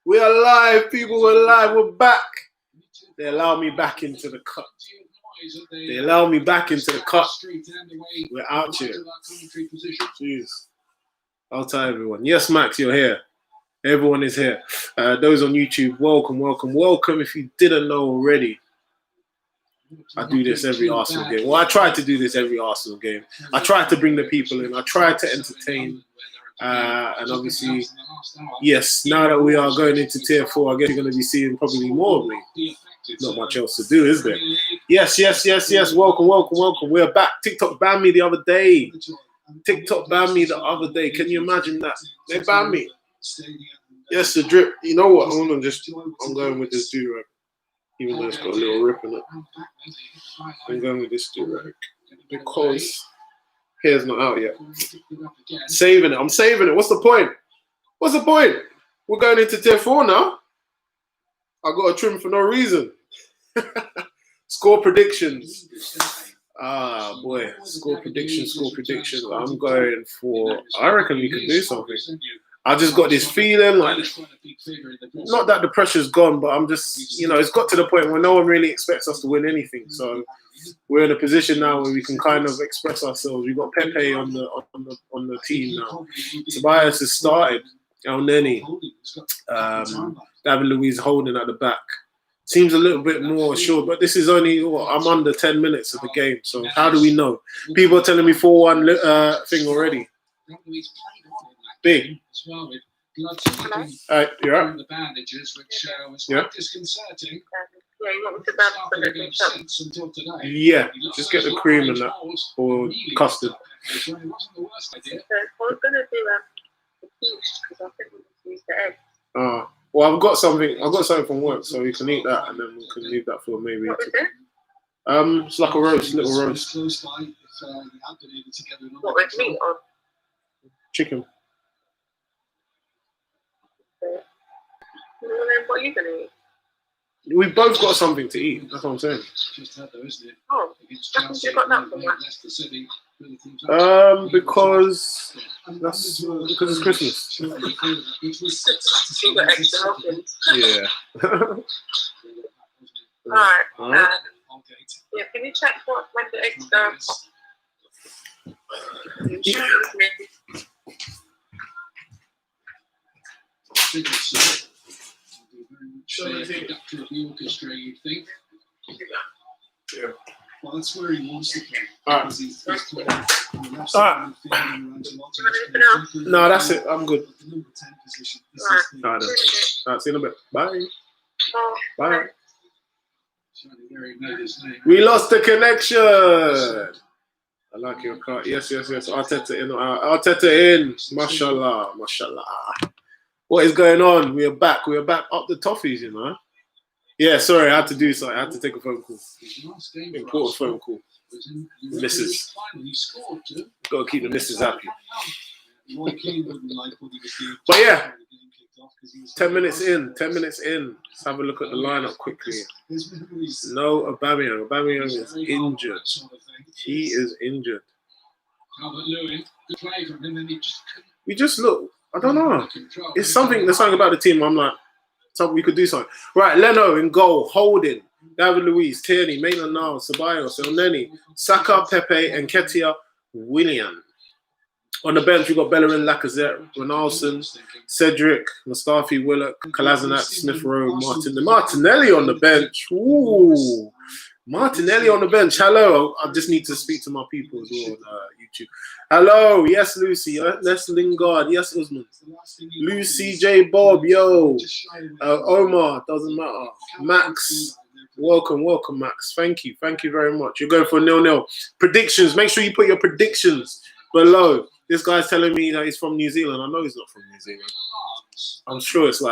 We are live, people. We're live. We're back. They allow me back into the cut. They allow me back into the cut. We're out here. Jeez. I'll tell everyone. Yes, Max, you're here. Everyone is here. Those on YouTube, welcome, welcome, welcome. If you didn't know already, I do this every Arsenal game. Well, I try to do this every Arsenal game. I try to bring the people in. I try to entertain. And obviously, yes, now that we are going into tier 4, I guess you're going to be seeing probably more of me. Not much else to do, is there? Yes. Welcome, welcome, welcome. We're back. TikTok banned me the other day. Can you imagine that? They banned me. Yes, the drip. You know what? I'm going with this do-rag. Even though it's got a little rip in it. I'm going with this do-rag. Because hair's not out yet. Saving it. I'm saving it. What's the point? We're going into tier 4 now. I got a trim for no reason. Score predictions. Boy. Score predictions. I'm going for... I reckon we can do something. I just got this feeling like... Not that the pressure's gone, but I'm just... it's got to the point where no one really expects us to win anything. So we're in a position now where we can kind of express ourselves. We've got Pepe on the team now. Tobias has started. El Neni. David Luiz holding at the back. Seems a little bit more assured, but this is only, I'm under 10 minutes of the game, so how do we know? People are telling me 4-1 thing already. Big. Alright, you're up. Yeah. Yeah, just get the cream and that, or custard. I was going to do the quiche because I think we can use the egg. Well, I've got something from work, so you can eat that, and then we can leave that for maybe. What is it? It's like a roast, little roast. What, with meat on? Chicken. Okay. Well, then what are you going to eat? We've both got something to eat. That's what I'm saying. Oh, how come you got that from that? Because it's Christmas. You got extra helpings. Yeah. Alright. Yeah, can you check when the eggs go? Yeah. Well, that's where he wants to play. Alright. No, that's it. I'm good. Alright, see you in a bit. Bye. Bye. We lost the connection. I like your car. Yes. Arteta in. Mashallah. What is going on? We are back up the toffees, Yeah, sorry, I had to do something. I had to take a phone call. Important phone call. Missus. Got to keep the missus happy. But yeah, 10 minutes in. Let's have a look at the lineup quickly. No Aubameyang. Aubameyang is injured. He is injured. We just look. I don't know. There's something about the team. I'm like, something we could do something. Right, Leno in goal, Holding, David Luiz, Tierney, Maitland-Niles, Ceballos, El Neni, Saka, Pepe, and Nketiah, Willian. On the bench, we've got Bellerin, Lacazette, Ronaldo, Cedric, Mustafi, Willock, Kolasinac, Smith Rowe, Martinelli on the bench. Ooh, Martinelli on the bench. Hello, I just need to speak to my people as well on YouTube. Hello, yes, Lucy, yes, Lingard, yes, Usman, Lucy J. Bob, yo, Omar, doesn't matter, Max, welcome, Max, thank you very much. You're going for 0-0. Predictions, make sure you put your predictions below. This guy's telling me that he's from New Zealand. I know he's not from New Zealand. I'm sure it's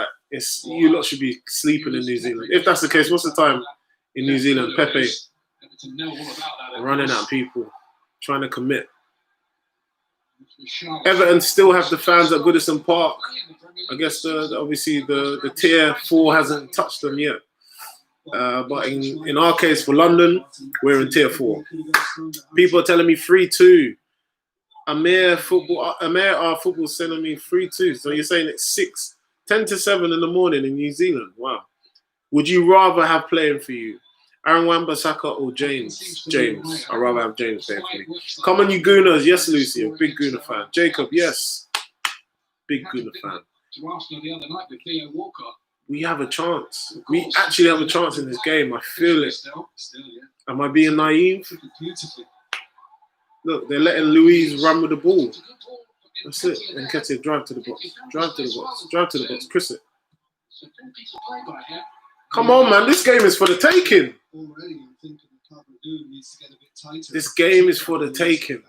you lot should be sleeping in New Zealand. If that's the case, what's the time in New Zealand? Pepe running at people, trying to commit. Everton still have the fans at Goodison Park. I guess obviously the tier 4 hasn't touched them yet. But in our case for London, we're in tier 4. People are telling me 3-2. Amir football sending me 3-2. So you're saying it's 10 to 7 in the morning in New Zealand. Wow. Would you rather have playing for you Aaron Wan-Bissaka or James? James. I'd rather have James playing for me. Come on, you Gooners. Yes, Lucy. A big Gooner fan. Jacob, yes. Big Gooner fan. We have a chance. We actually have a chance in this game. I feel it. Am I being naive? Look, they're letting Louise run with the ball. That's it. And Nketiah, drive to the box. Drive to the box. Drive to the box. Chris it. Come on, man. This game is for the taking. This game is for the taking.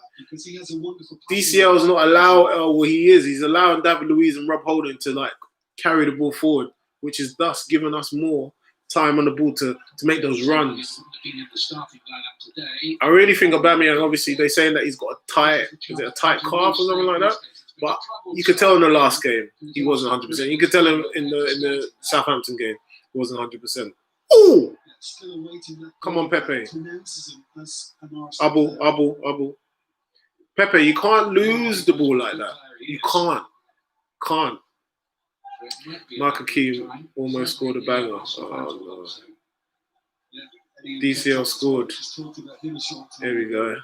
DCL is not allowed, well, he is. He's allowing David Luiz and Rob Holding to like carry the ball forward, which is thus giving us more time on the ball to make those runs. I really think Aubameyang, obviously, they're saying that he's got a tight calf or something like that. But you could tell in the last game, he wasn't 100%. You could tell him in the Southampton game, he wasn't 100%. Ooh! Come on, Pepe. Abu. Pepe, you can't lose the ball like that. You can't. Mark Hakeem almost scored a banger. Oh, no. DCL scored. Here we go.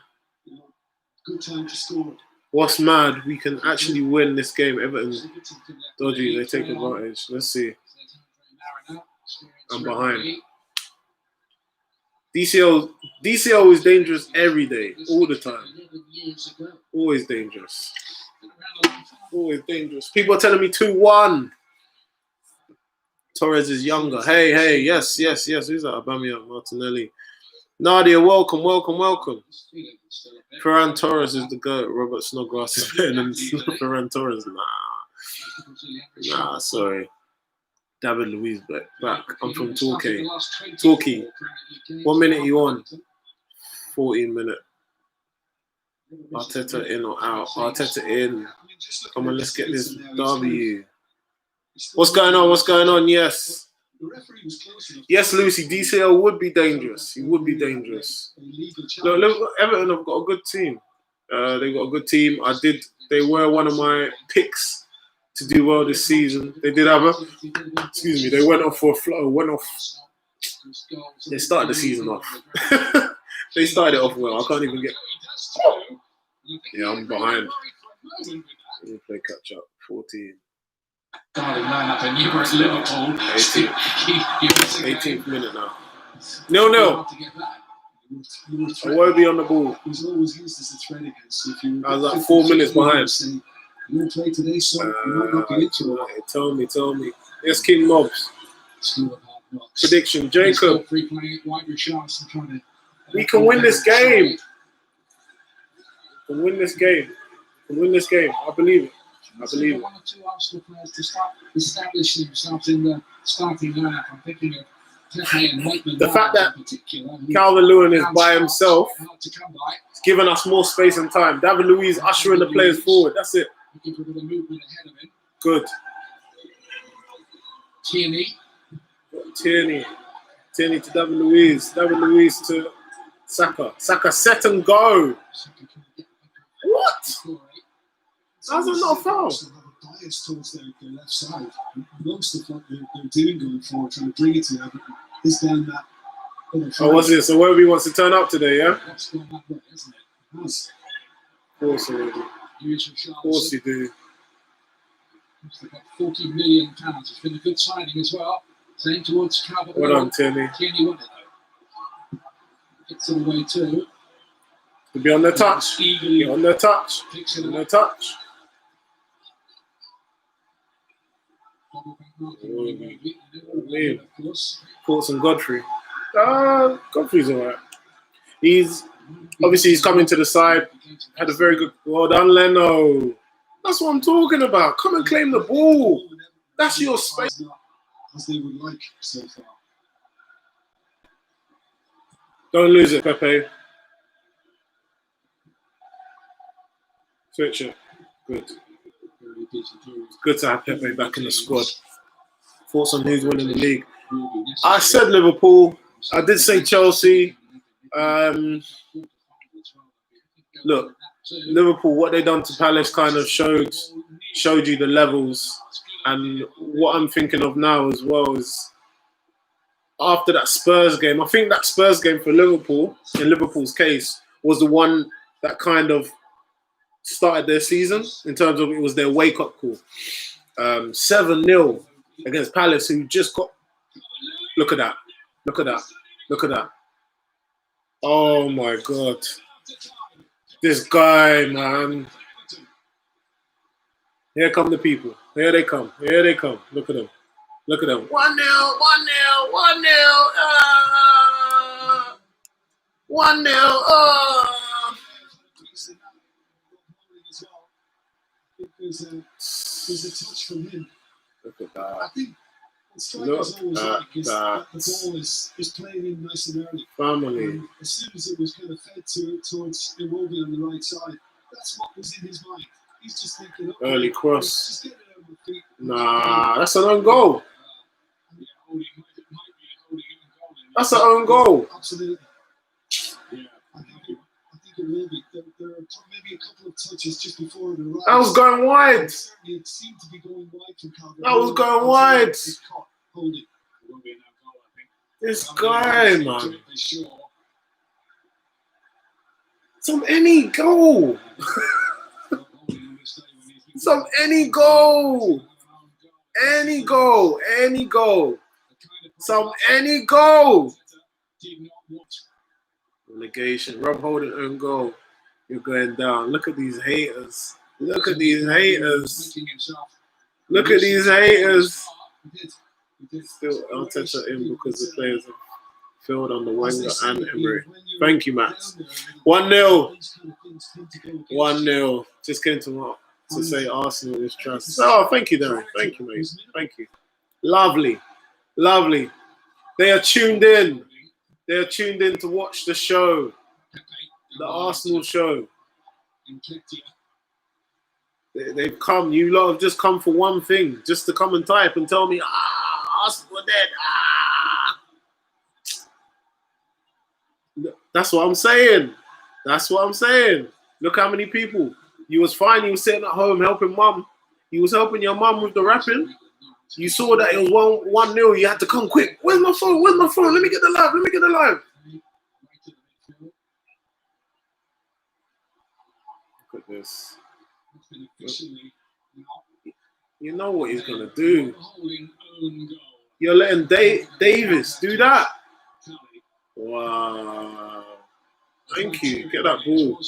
Good time to score. What's mad? We can actually win this game. Everton dodgy. They take advantage. Let's see. I'm behind. DCL is dangerous every day, all the time. Always dangerous. Always dangerous. People are telling me 2-1. Torres is younger. Hey, yes. Who's that? Aubameyang, Martinelli. Nadia, welcome. Ferran Torres is the GOAT. Robert Snodgrass is better than Ferran Torres. Nah, sorry. David Luiz back. I'm from Torquay. What minute are you on? 14 minute. Arteta in or out? Arteta in. Come on, let's get this W. What's going on? Yes. Yes, Lucy. DCL would be dangerous. He would be dangerous. Look, Everton have got a good team. They've got a good team. They were one of my picks to do well this season. They did have they went off for a flow. They started the season off. They started it off well. I can't even get. Yeah, I'm behind. Let me play catch up. 14. Darling line up and you were at Liverpool. 18th minute now. No. I won't be on the ball. He's always used as a threat against you. I was like 4 minutes behind. You won't play today, so you might not be into it. Tell me. Yes, King Mobs. Prediction, Jacob. We can win this game. I believe it. One or two Arsenal players to start establishing themselves in the starting lineup. I'm thinking of Pepe and Maitland. The fact that Calvin Lewin is by himself is giving us more space and time. David Luiz ushering the players forward. That's it. Good. Tierney to David Luiz. David Luiz to Saka. Saka set and go. What? How's it not a foul? Bias towards their left side. Most of what they're doing going forward, trying to bring it to Everton, is down that. What's it? So Werby wants to turn up today, yeah? That's gone that way, isn't it? It has. Of course already. Of course you do. They've got £40 million. It's been a good signing as well. Same towards Calvert. Well done, Tierney. Tierney won it though. Gets it away too. To be on their touch. Get on their touch. On their touch. Thoughts on Godfrey. Godfrey's alright. He's coming to the side. Had a very good. Well done, Leno. That's what I'm talking about. Come and claim the ball. That's your space. As they would like so far. Don't lose it, Pepe. Switch it. Good. Good to have Pepe back in the squad. Thoughts on who's winning the league? I said Liverpool. I did say Chelsea. Look, Liverpool, what they done to Palace kind of showed you the levels And what I'm thinking of now as well is after that Spurs game, I think that Spurs game for Liverpool, in Liverpool's case, was the one that kind of started their season in terms of it was their wake-up call. 7-0 against Palace, who just got... Look at that. Look at that. Look at that. Oh, my God. This guy, man. Here come the people. Here they come. Here they come. Look at them. Look at them. 1-0, 1-0, 1-0, 1-0. There's a touch from him. Look at that. I think what strikers always like is that the ball is playing in nice and early. Family. As soon as it was kind of fed towards Iwobi on the right side, that's what was in his mind. He's just thinking, okay, early cross. just get it over the feet. Nah, that's an own goal. That's an own goal. Absolutely. Yeah. I think it will be. There are maybe a couple of touches just before it arrives. That was going wide. Certainly it seemed to be going wide from Calvin. That was going wide. It's caught. Hold it. It will be an own goal, I think. This guy, man. Sure. Some any goal. Some any goal. Any goal. Any goal. Some any goal. Relegation. Rob Holding own goal. You're going down. Look at these haters. Look at these haters. Look at these haters. Still Arteta in because the players have failed on the Wenger and Emery. Thank you, Max. 1-0. 1-0. Just came to say Arsenal is trash. Oh, thank you, Darren. Thank you, mate. Thank you. Lovely. Lovely. They are tuned in. They are tuned in to watch the show. The Arsenal show. They've come. You lot have just come for one thing. Just to come and type and tell me, Arsenal are dead. That's what I'm saying. That's what I'm saying. Look how many people. You was fine. You was sitting at home helping mum. You was helping your mum with the rapping. You saw that it was 1-0. You had to come quick. Where's my phone? Where's my phone? Let me get the live. Let me get the live. Look at this. You know what he's going to do. You're letting Davis do that. Wow. Thank you. Get that ball.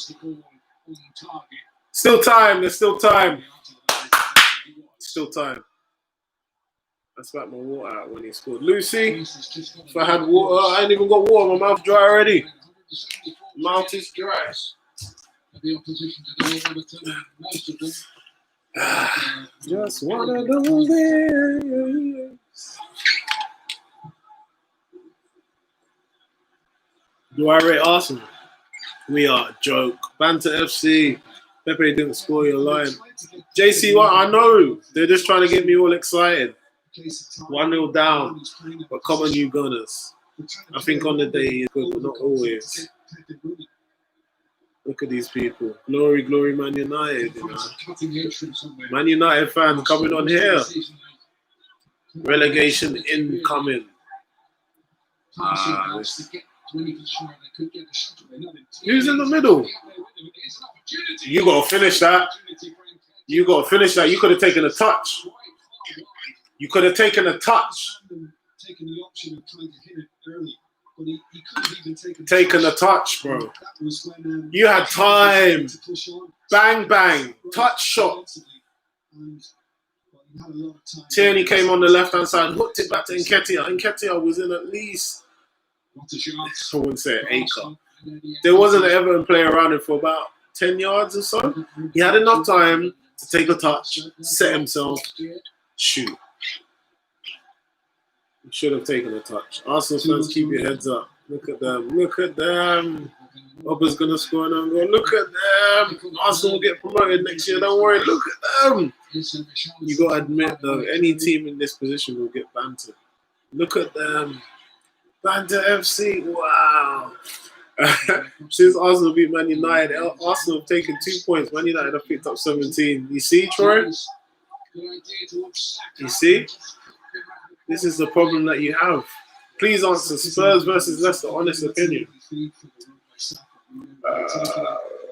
Still time. There's still time. Still time. I spat my water out when he scored. Lucy, if I had water, I ain't even got water. My mouth dry already. Mouth is dry. Just one of those days. Do I rate Arsenal? We are a joke. Banter FC. Pepe didn't score your line. JC1, I know. They're just trying to get me all excited. 1-0 down. But come on, you Gunners. I think on the day is good, but not always. Look at these people. Glory, glory, Man United. You know. Man United fan coming on here. Relegation incoming. Who's in the middle? You got to finish that. You got to finish that. You could have taken a touch. You could have taken a touch. Taken the option of trying to hit it early, but he couldn't even taken a touch, bro. You had time. Bang, bang. Touch shot. Tierney came on the left-hand side, hooked it back to Nketiah. Nketiah was in at least, I wouldn't say an acre. There wasn't an Everton player around him for about 10 yards or so. He had enough time to take a touch, set himself, shoot. He should have taken a touch. Arsenal fans, keep your heads up. Look at them. Look at them. Oba's going to score an own goal. Look at them. Arsenal will get promoted next year. Don't worry. Look at them. You got to admit, though, any team in this position will get bantered. Look at them. Banter FC. Wow. Since Arsenal beat Man United, Arsenal have taken 2 points. Man United have picked up 17. You see, Troy? You see? This is the problem that you have. Please answer Spurs versus Leicester, honest opinion.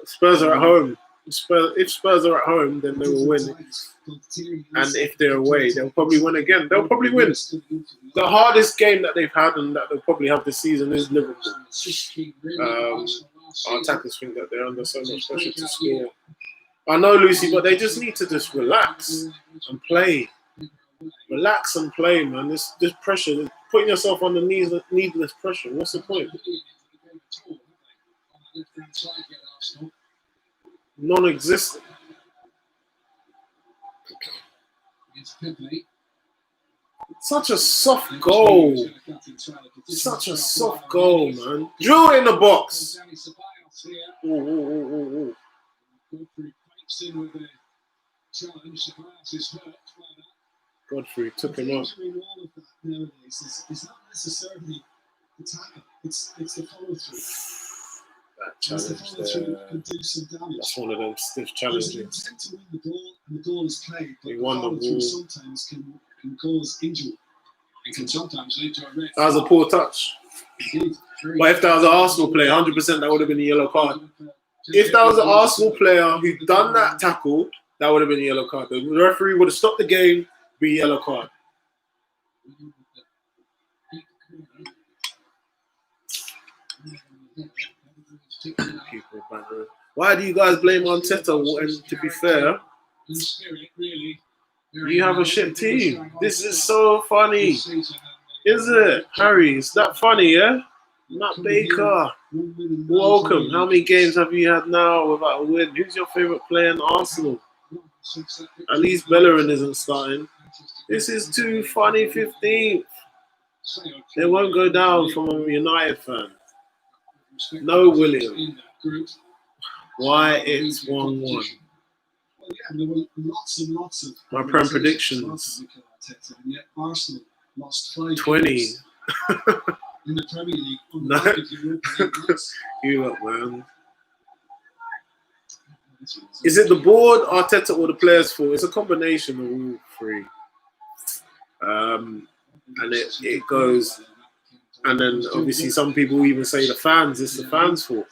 Spurs are at home. If Spurs are at home, then they will win. And if they're away, they'll probably win again. They'll probably win. The hardest game that they've had and that they'll probably have this season is Liverpool. Our attackers think that they're under so much pressure to score. I know, Lucy, but they just need to just relax and play. Relax and play, man. This pressure, putting yourself under needless pressure. What's the point? Non-existent. Such a soft goal. Such a soft goal, man. Drew it in the box. Ooh. Godfrey took him up. It's not necessarily the tackle. It's the follow through. That challenge there. That's one of them stiff challenges. There's an intent to win the ball, and the ball is played, but He the won the follow through ball. sometimes can cause injury and can sometimes lead to a red. That was a poor touch. Indeed. But if that was an Arsenal player, 100% that would have been a yellow card. If that was an Arsenal player who'd done that tackle, that would have been a yellow card. The referee would have stopped the game, be a yellow card. Why do you guys blame Arteta? And to be fair, you have a shit team. This is so funny. Is it? Harry, is that funny, yeah? Matt Baker, welcome. How many games have you had now without a win? Who's your favourite player in Arsenal? At least Bellerin isn't starting. This is too funny, 15th. They won't go down from a United fan. No William. Why it's 1-1. There were lots and lots of my prem predictions. And yet Arsenal lost 5 20. games in the Premier League. No. You up, man. Is it the board, Arteta, or the players' fault? It's a combination of all three. And it goes, and then obviously some people even say the fans. It's the fans' fault.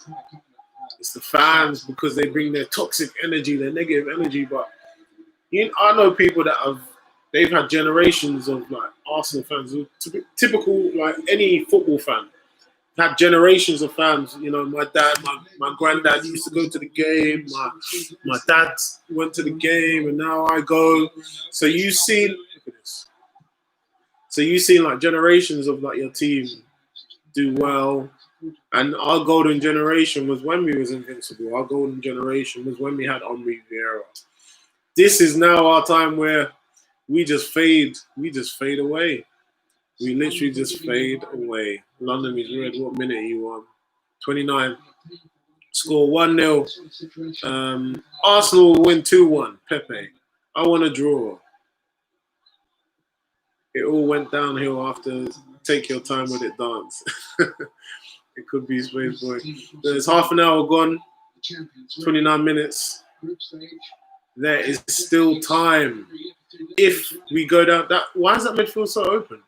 It's the fans because they bring their toxic energy, their negative energy. But I know people that they've had generations of like Arsenal fans, typical like any football fan. Had generations of fans. You know, my dad, my granddad used to go to the game. My dad went to the game, and now I go. So you've seen, look at this. So you've seen like generations of like your team do well. And our golden generation was when we was invincible. Our golden generation was when we had Henri Vieira. This is now our time where we just fade. We just fade away. We literally just fade away. London is red. What minute are you on? 29. Score 1-0. Arsenal will win 2-1. Pepe. I want a draw. It all went downhill after Take Your Time With It dance. It could be Space Boy. There's half an hour gone. 29 minutes. There is still time. If we go down that, why is that midfield so open?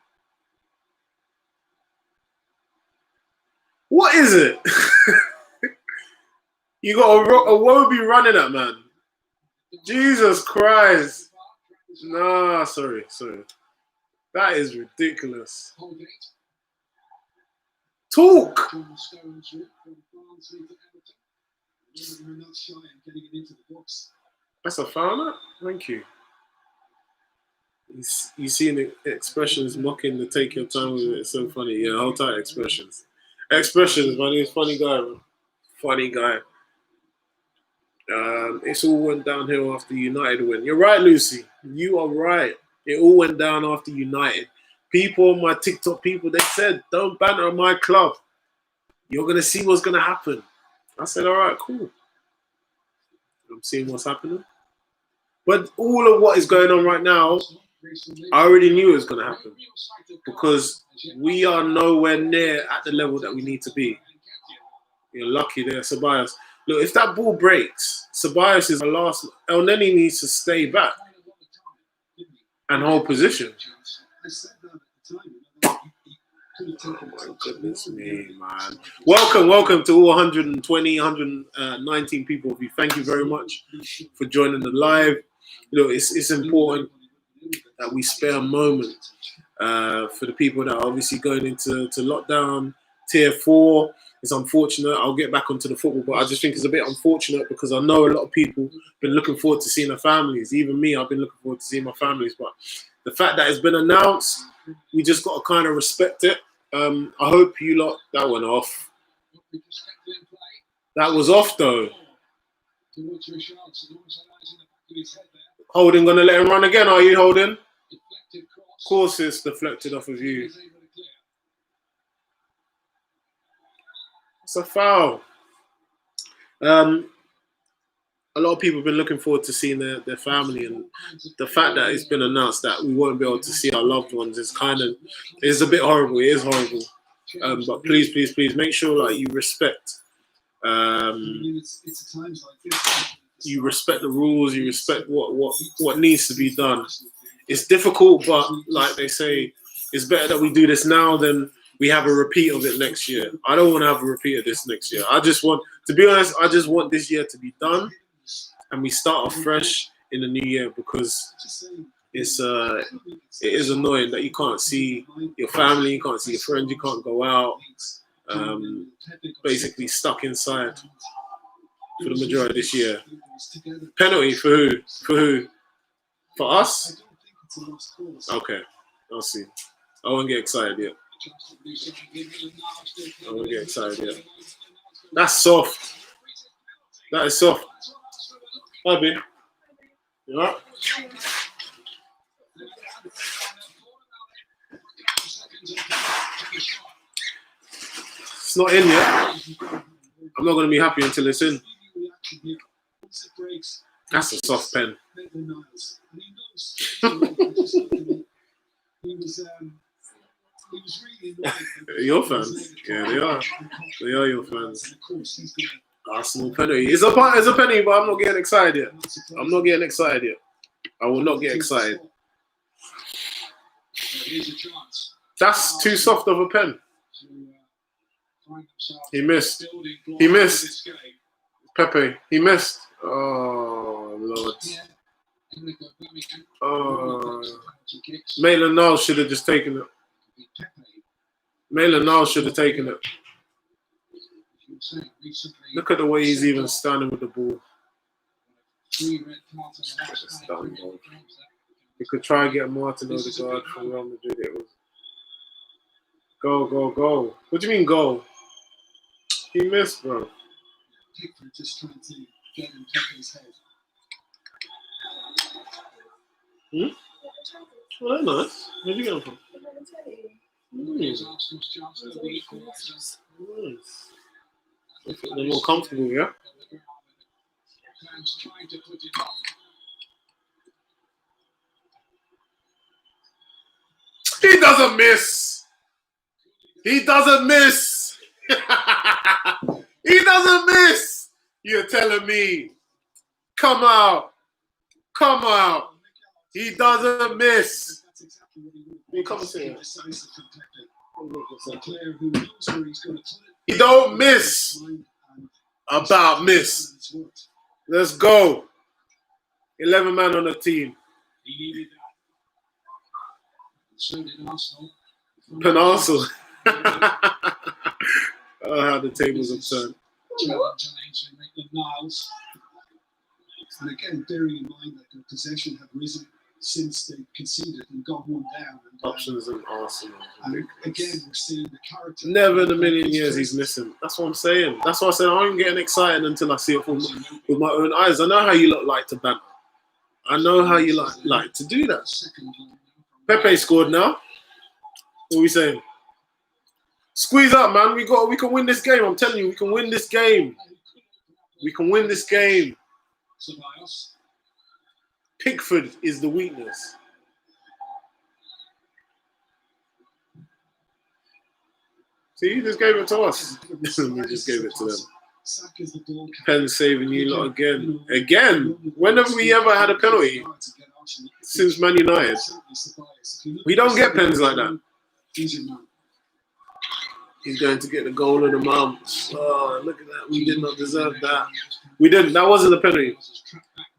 What is it? You got a Wobie running at, man. Jesus Christ. Nah, sorry. That is ridiculous. Talk. That's a foul. Thank you. You seen the expressions mocking the Take Your Time with it. It's so funny. Yeah, hold tight expressions. Expressions, man. He's a funny guy, man. Funny guy. It's all went downhill after United win. You're right, Lucy. You are right. It all went down after United. People on my TikTok, they said, don't banter on my club. You're going to see what's going to happen. I said, all right, cool. I'm seeing what's happening. But all of what is going on right now, I already knew it was going to happen. Because we are nowhere near at the level that we need to be. You're lucky there, Ceballos. Look, if that ball breaks, Ceballos is the last. El Neni needs to stay back. and hold position. I said that at the time. You know, he could have Oh taken my it. goodness me, man. Welcome to all 120, 119 people of you. Thank you very much for joining the live. You know, it's important that we spare a moment for the people that are obviously going into lockdown, tier 4. It's unfortunate. I'll get back onto the football, but I just think it's a bit unfortunate because I know a lot of people have been looking forward to seeing their families. Even me, I've been looking forward to seeing my families. But the fact that it's been announced, we just got to kind of respect it. I hope you lot, that went off. That was off though. Holding gonna let him run again, are you, Holding? Of course it's deflected off of you. It's a foul. A lot of people have been looking forward to seeing their family, and the fact that it's been announced that we won't be able to see our loved ones is a bit horrible. It is horrible. But please make sure like you respect you respect the rules, you respect what needs to be done. It's difficult, but like they say, it's better that we do this now than we have a repeat of it next year. I don't want to have a repeat of this next year. To be honest, I just want this year to be done and we start off fresh in the new year, because it is annoying that you can't see your family, you can't see your friends, you can't go out, basically stuck inside for the majority of this year. Penalty for who? For who? For us? Okay, I'll see. I won't get excited yet. That's soft. That is soft. Hi, B. You alright? It's not in yet. I'm not going to be happy until it's in. That's a soft pen. Your fans? Yeah, they are. They are your fans. Arsenal penalty. It's a penalty, but I'm not getting excited yet. I will not get excited. That's too soft of a pen. He missed. Pepe, he missed. Oh, Lord. Oh. Maitland-Niles should have just taken it. Maitland-Niles should have taken it. Look at the way he's even standing with the ball. It's done, bro. You could try and get Martin Odegaard from Real Madrid. It was go. What do you mean go? He missed, bro. Just trying to get him to his head. Well, that's nice. Where'd you get them from? Nice. They're more comfortable, yeah? He doesn't miss. He doesn't miss. He doesn't miss. You're telling me. Come out. He doesn't miss. You come and say it. He don't miss. About miss. Let's go. 11 man on the team. Penarcel. Oh, how the tables have turned. And again, bearing in mind that the possession have risen since they conceded and got one down. And, Options in Arsenal. And again, we're seeing the character. Never in a million years he's missing. That's what I'm saying. That's why I said I'm getting excited until I see it with my own eyes. I know how you look like to banter. I know how you like to do that. Pepe scored now. What are we saying? Squeeze up, man. We can win this game. I'm telling you, we can win this game. We can win this game. Pickford is the weakness. See, you just gave it to us. We just gave it to them. Pen saving you lot again. Again? When have we ever had a penalty? since Man United. We don't get pens like that. He's going to get the goal of the month. Oh, look at that. We did not deserve that. We didn't. That wasn't a penalty.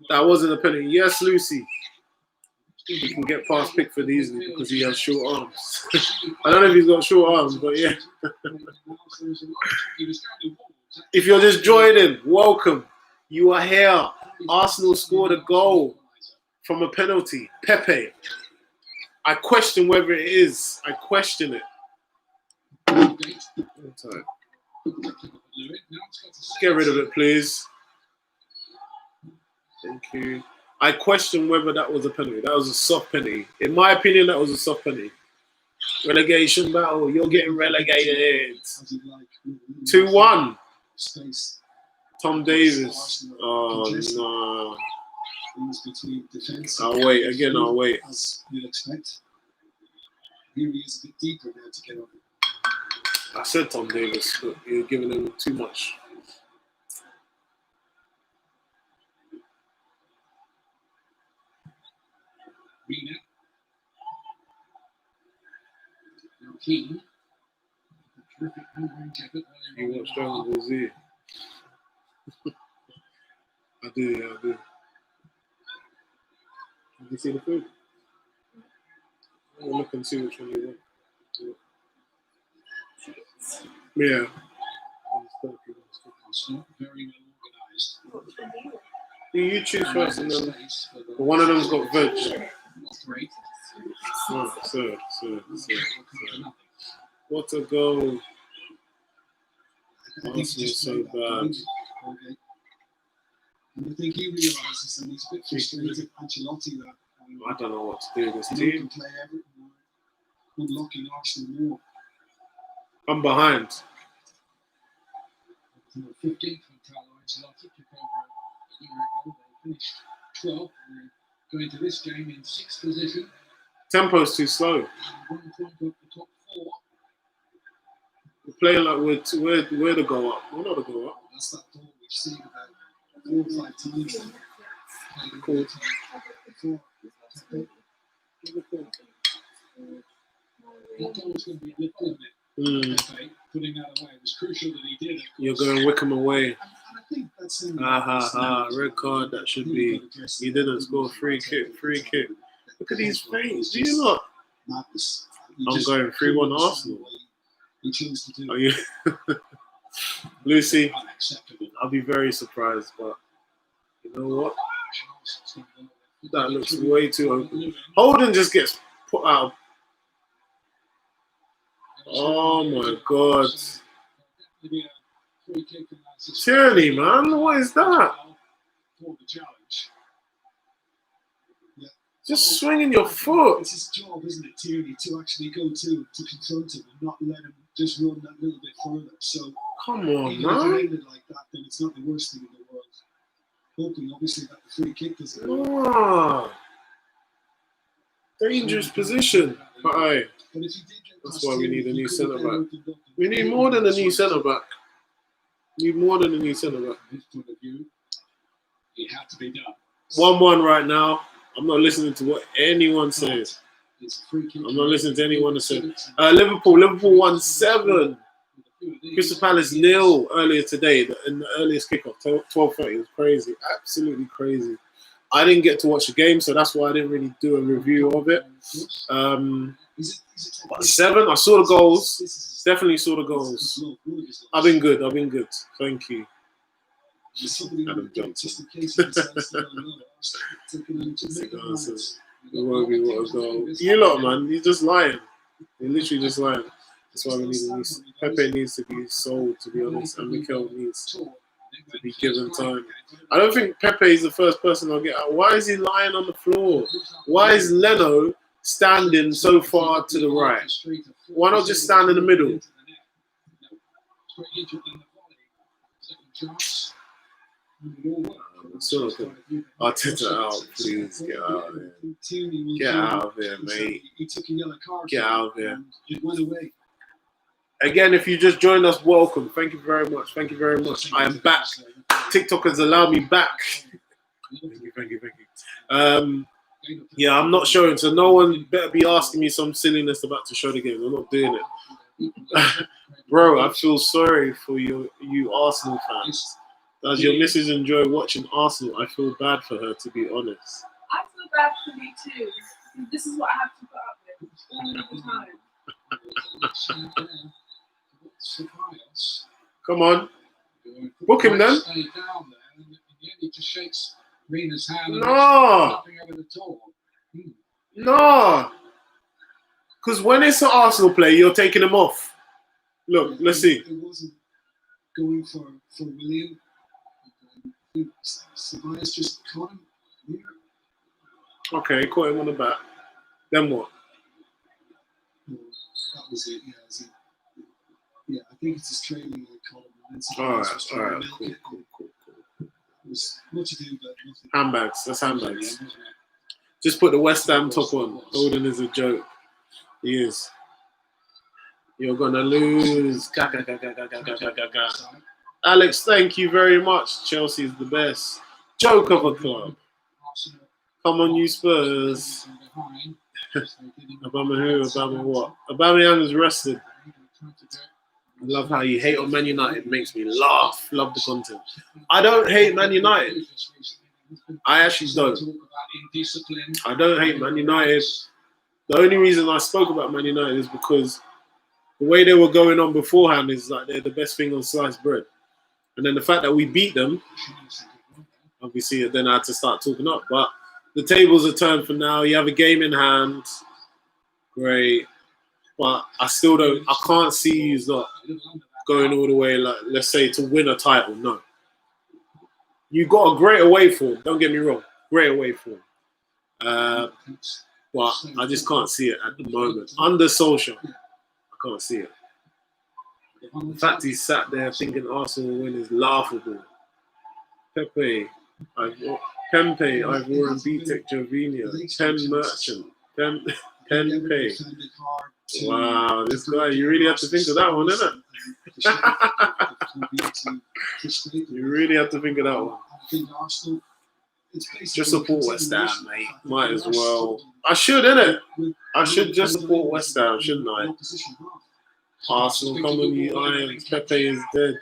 That wasn't a penalty. Yes, Lucy. He can get past Pickford easily because he has short arms. I don't know if he's got short arms, but yeah. If you're just joining, welcome. You are here. Arsenal scored a goal from a penalty. Pepe. I question whether it is. I question it. Get rid of it, please. Thank you. I question whether that was a penalty. That was a soft penalty. In my opinion, that was a soft penalty. Relegation battle. You're getting relegated. 2-1. Tom Davis. Oh, no. I'll wait. Again, I'll wait. I said Tom Davis, but you're giving him too much. You watch Dragon Ball Z? I do, yeah, I do. Did you see the food? I'll look and see which one you want. Yeah. Very well organized. You choose first, and then one of them's got veg. Oh, sir. What a goal. Arsenal so bad. I think he realises that he's a bit frustrated. Ancelotti that I don't know what to do with this team. play Everton. Unlocking Arsenal more. I'm behind. 15th from Carlo Ancelotti took over a year ago. They finished 12th. They're going to this game in 6th position. Tempo's too slow. 1 point off the top 4. We're playing like we're to go up. We're not to go up. That's that goal we've seen about 4 or 5 times. Cool. That goal was going to be a bit good, isn't it? Putting that away. It was crucial that he did. You're going Wickham away. And I think that's Red card, that should be. He didn't score. Free kick. Look at these things. Do you not? I'm going 3-1 Arsenal. Are you? Lucy, I'll be very surprised, but you know what? That looks way too open. Holden just gets put out. Oh my God. Tierney, man, what is that? Just swinging your foot. It's his job, isn't it, Tierney, to actually go to confront him and not let him just run that little bit further. So, come on, if man. it ended like that, then it's not the worst thing in the world. Hoping, obviously, that the free kick doesn't. Dangerous position. But hey, that's why we need a new centre back. We need more than a new centre back. From his point of view, it had to be done. 1-1 right now. I'm not listening to what anyone says. I'm not listening to anyone that says. Liverpool 1-7. Crystal Palace 0 earlier today in the earliest kickoff, 12:30. It was crazy, absolutely crazy. I didn't get to watch the game, so that's why I didn't really do a review of it. But 7, I saw the goals. Definitely saw the goals. I've been good. Thank you. Adam Johnson. What a goal. You lot, man, you're just lying. You're literally just lying. That's why we need a new. Pepe needs to be sold, to be honest, and Mikel needs to be given time. I don't think Pepe is the first person I'll get out. Why is he lying on the floor? Why is Leno standing so far to the right? Why not just stand in the middle? So Arteta out, please get out of here. Get out of here, mate. Get out of here. Again, if you just joined us, welcome. Thank you very much. I am back. TikTok has allowed me back. Thank you. Yeah, I'm not showing, so no one better be asking me some silliness about to show the game. I'm not doing it. Bro, I feel sorry for you Arsenal fans. Does your missus enjoy watching Arsenal? I feel bad for her, to be honest. I feel bad for me too. This is what I have to put up with all the time. Come on. Book him then. No. No. Because when it's an Arsenal player, you're taking him off. Look, let's see. It wasn't going for William. Sabias just caught him here. Okay, caught him on the back. Then what? No, that was it. Yeah, I think it's his training that caught him. All right, cool. It was much ado, but nothing. Handbags, that's handbags. Just put the West Ham top on. Golden is a joke. He is. You're gonna lose. Alex, thank you very much. Chelsea's the best. Joke of a club. Come on, you Spurs. Obama who? Obama what? Aubameyang is rested. I love how you hate on Man United. It makes me laugh. Love the content. I don't hate Man United. I actually don't. I don't hate Man United. The only reason I spoke about Man United is because the way they were going on beforehand is like they're the best thing on sliced bread. And then the fact that we beat them, obviously, then I had to start talking up. But the tables are turned for now. You have a game in hand. Great. But I can't see you not going all the way, like, let's say, to win a title. No. You got a great away form. Don't get me wrong. Great away form. But I just can't see it at the moment. Under Solskjaer, I can't see it. The fact he's sat there thinking Arsenal will win is laughable. Pepe, Ivor and BTEC Jovina, Pen Merchant, Pen. Wow, this guy, you really have to think of that one, innit? You really have to think of that one. Just support West Ham, mate. Might as well. I should, innit? I should just support West Ham, shouldn't I? Arsenal, come on, you Irons. Pepe is dead.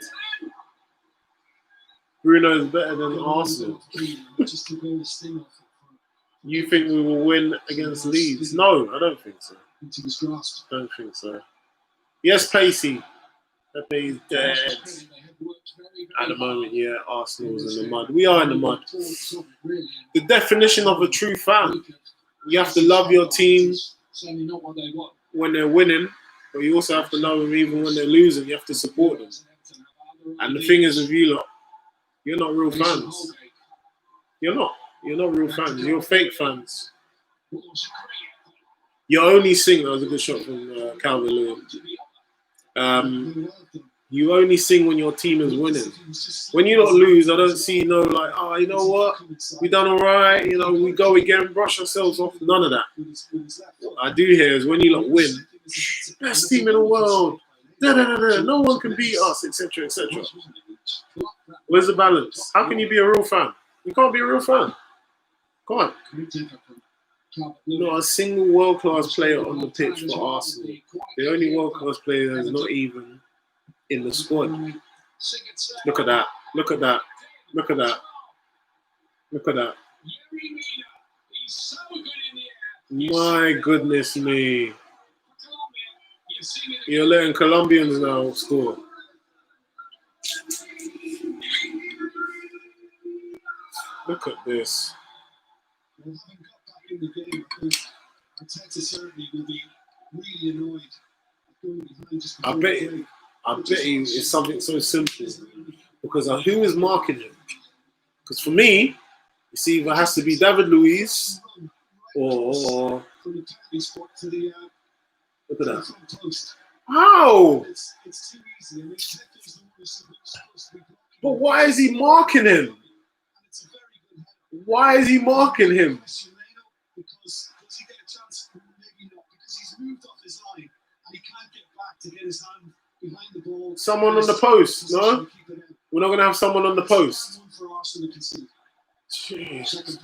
Bruno is better than Arsenal. You think we will win against Leeds? No, I don't think so. Don't think so. Yes, Pacey. Pepe is dead. At the moment, yeah, Arsenal's in the mud. We are in the mud. The definition of a true fan. You have to love your team when they're winning, but you also have to love them even when they're losing. You have to support them. And the thing is with you lot, you're not real fans. You're not. You're not real fans. You're fake fans. You only sing. That was a good shot from Calvin Lewin. You only sing when your team is winning. When you not lose, I don't see no like, oh, you know what? We done all right. You know, we go again, brush ourselves off. None of that. What I do here is when you lot win, best team in the world. No one can beat us, etc., etc. Where's the balance? How can you be a real fan? You can't be a real fan. Come on. Not a single world-class player on the pitch for Arsenal. The only world-class player that is not even in the squad. Look at that. Look at that. Look at that. Look at that. My goodness me. You're letting Colombians now score. Look at this. I bet you it's something so simple. Because who is marking him? Because for me, it's either has to be David Luiz or look at that. How? But why is he marking him? Why is he marking him? Because he get a chance, maybe not, because he's moved off his line and he can't get back to get his hand behind the ball. Someone on the post, no? We're not going to have someone on the post. Jeez.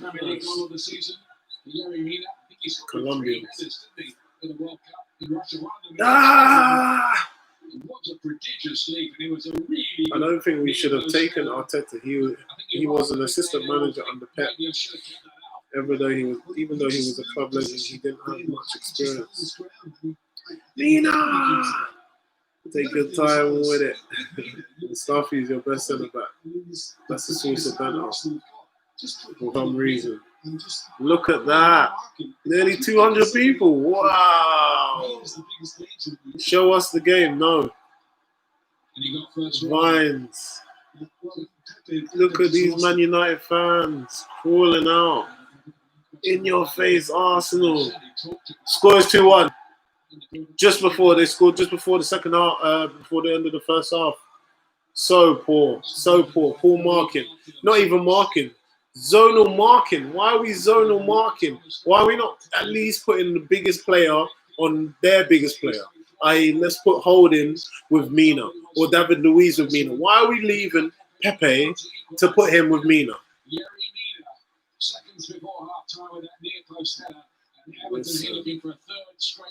Yerry Mina, I think he scored Colombians. 3 headers, didn't he, for the World Cup in Russia. One of them it was a prodigious league, and it was a really. I don't think we should have taken Arteta. He was an assistant manager under Pep. Even though he was a club legend, he didn't have much experience. Mina, take your time with it. Mustafi's your best centre back. That's the source of banter. For some reason. Look at that. Nearly 200 people. Wow. Show us the game. No. Vines. Look at these Man United fans crawling out. In your face, Arsenal. Scores 2-1. Just before they scored, just before the second half, before the end of the first half. So poor. Poor marking. Not even marking. Zonal marking. Why are we zonal marking? Why are we not at least putting the biggest player on their biggest player? Let's put Holding with Mina or David Luiz with Mina. Why are we leaving Pepe to put him with Mina?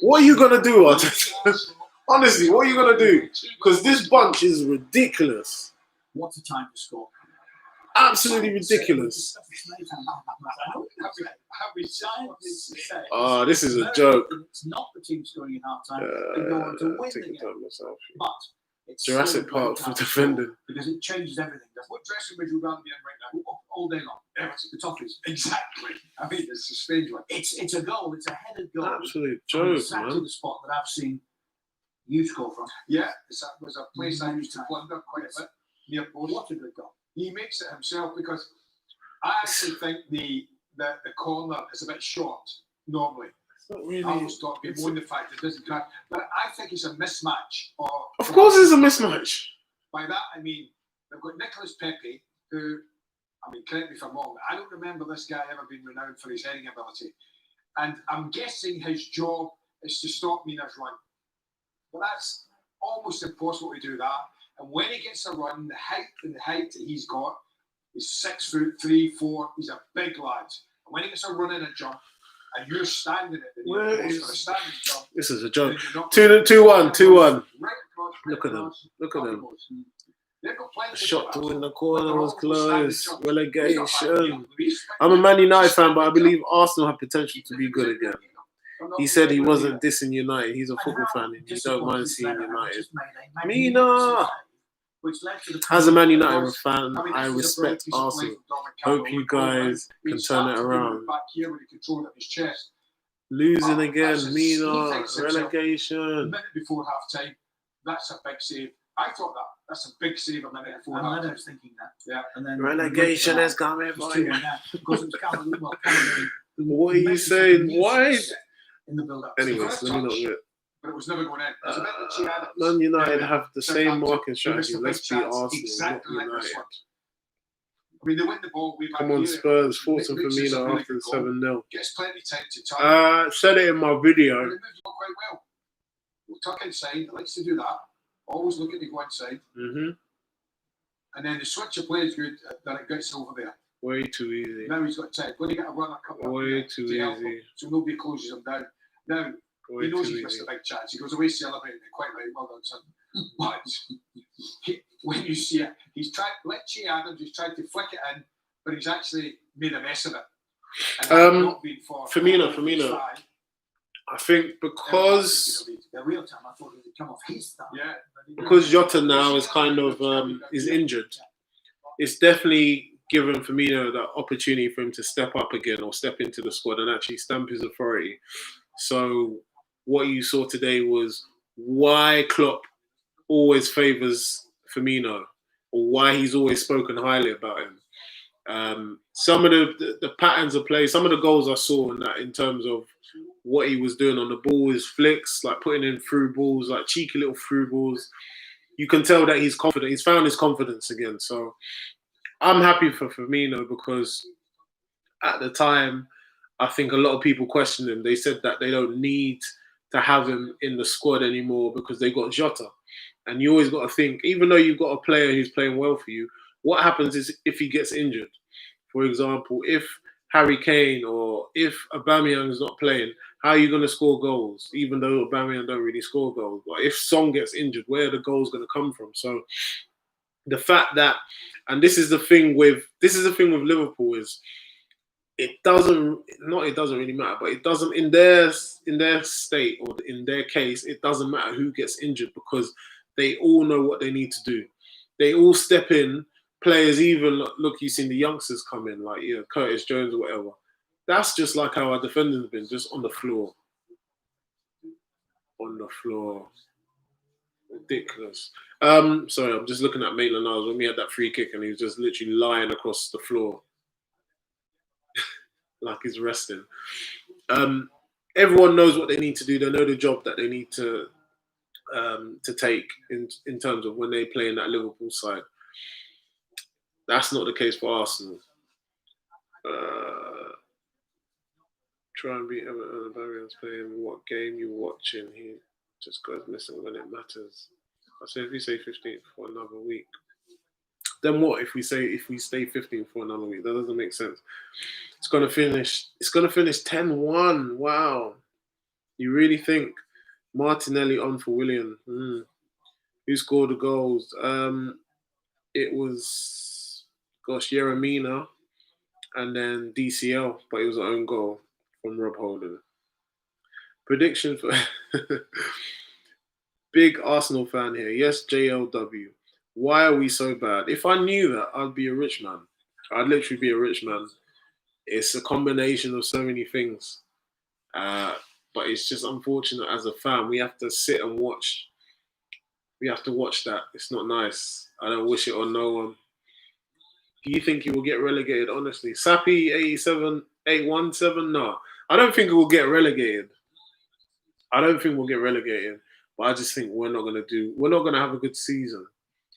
What are you gonna do, Arteta? Honestly, what are you gonna do? Because this bunch is ridiculous. What a time to score! Absolutely ridiculous. Oh, this is a joke. It's not the team scoring in half time. They go on to win the game. But it's Jurassic Park for defending. Because it changes everything. What dressing room would you rather be in right now? All day long. Everton, the Toffees. Exactly. I mean, it's a strange one. It's a goal. It's a headed goal. Absolute joke, exactly man. the spot that I've seen you score from. Yeah, it was a place I used to plunder quite a bit near Bode. What a good goal. He makes it himself because I actually think the corner is a bit short normally. It's not really. I always thought people the fact it doesn't cut, but I think it's a mismatch. Of course, it's a mismatch. By that I mean they've got Nicolas Pepe, who, I mean, correct me if I'm wrong, I don't remember this guy ever being renowned for his heading ability, and I'm guessing his job is to stop Mina's run. But that's almost impossible to do that. And when he gets a run, the height that he's got is 6'3", 4". He's a big lad. And when he gets a run and a jump, and you're standing at the near post for a standing jump, this is a joke. 2-1. Right across, Look at them. Look at them. They've got plenty The of shot to goals. win the corner was They're all close. standing jump. Relegation. I'm a Man United fan, but I believe Arsenal have potential to be good again. He said he wasn't dissing United. He's a football fan and he don't mind seeing United. Mina! As a Man United fan, I respect Arsenal. Hope you guys can turn it around. Losing again, Mina, relegation. A minute before half time, that's a big save. I thought that's a big save a minute before half I time. was thinking that. Yeah. And then Relegation is coming for you. Because it was Cameroon. What are you saying? Why? In the build-up. Anyways, let me not get it. But it was never going in. It was a bit that she had. Man United have the same marking It strategy. was a Let's big beat chance, Arsenal, exactly not like this United. one. I mean, they win the ball way back Come on, here. Spurs. Forza Makes this a Firmino really after good the goal. 7-0. Gets plenty of time to turn. Said it in my But video. he moves on quite well. We'll tuck inside. He likes to do that. Always looking to go inside. And then the switch of play is good that it gets over there. Way too easy. Now he's got time. When he got a run, a couple of Way too to help him, easy. so nobody closes him down. Now, Way he knows too he's missed easy. a big chance. He goes away celebrating it. Quite right. Well done, son. But when you see it, he's tried. Letchi Adams has tried to flick it in, but he's actually made a mess of it. And had it not been for Firmino. I think because The real time, I thought it would come off his stuff. Yeah. because Jota now is kind of is injured, it's definitely given Firmino that opportunity for him to step up again or step into the squad and actually stamp his authority. So what you saw today was why Klopp always favours Firmino or why he's always spoken highly about him. Some of the patterns of play, some of the goals I saw in that in terms of what he was doing on the ball, his flicks, like putting in through balls, like cheeky little through balls. You can tell that he's confident. He's found his confidence again. So I'm happy for Firmino because at the time, I think a lot of people questioned him. They said that they don't need to have him in the squad anymore because they got Jota. And you always got to think, even though you've got a player who's playing well for you, what happens is if he gets injured? For example, if Harry Kane or if Aubameyang is not playing, how are you going to score goals? Even though Aubameyang don't really score goals, but if Son gets injured, where are the goals going to come from? So the fact that, and this is the thing with Liverpool is it doesn't really matter, but it doesn't in their state or in their case, it doesn't matter who gets injured because they all know what they need to do. They all step in. Players even look, you've seen the youngsters come in, like Curtis Jones or whatever. That's just like how our defenders have been, just on the floor. On the floor. Ridiculous. Sorry, I'm just looking at Maitland-Niles when we had that free kick and he was just literally lying across the floor. Like he's resting. Everyone knows what they need to do. They know the job that they need to take in terms of when they play in that Liverpool side. That's not the case for Arsenal. Try and beat Everton. Barriers playing. What game you watching? He just goes missing when it matters. I say if we say 15th for another week, then what if we stay 15th for another week? That doesn't make sense. It's gonna finish 10-1. Wow. You really think Martinelli on for Willian? Who scored the goals? It was Yeremina and then DCL, but it was an own goal from Rob Holding. Prediction for big Arsenal fan here. Yes, JLW. Why are we so bad? If I knew that, I'd be a rich man. I'd literally be a rich man. It's a combination of so many things. But it's just unfortunate as a fan. We have to sit and watch. We have to watch that. It's not nice. I don't wish it on no one. Do you think you will get relegated, honestly? Sappy 817? No. I don't think it will get relegated. But I just think we're not going to have a good season.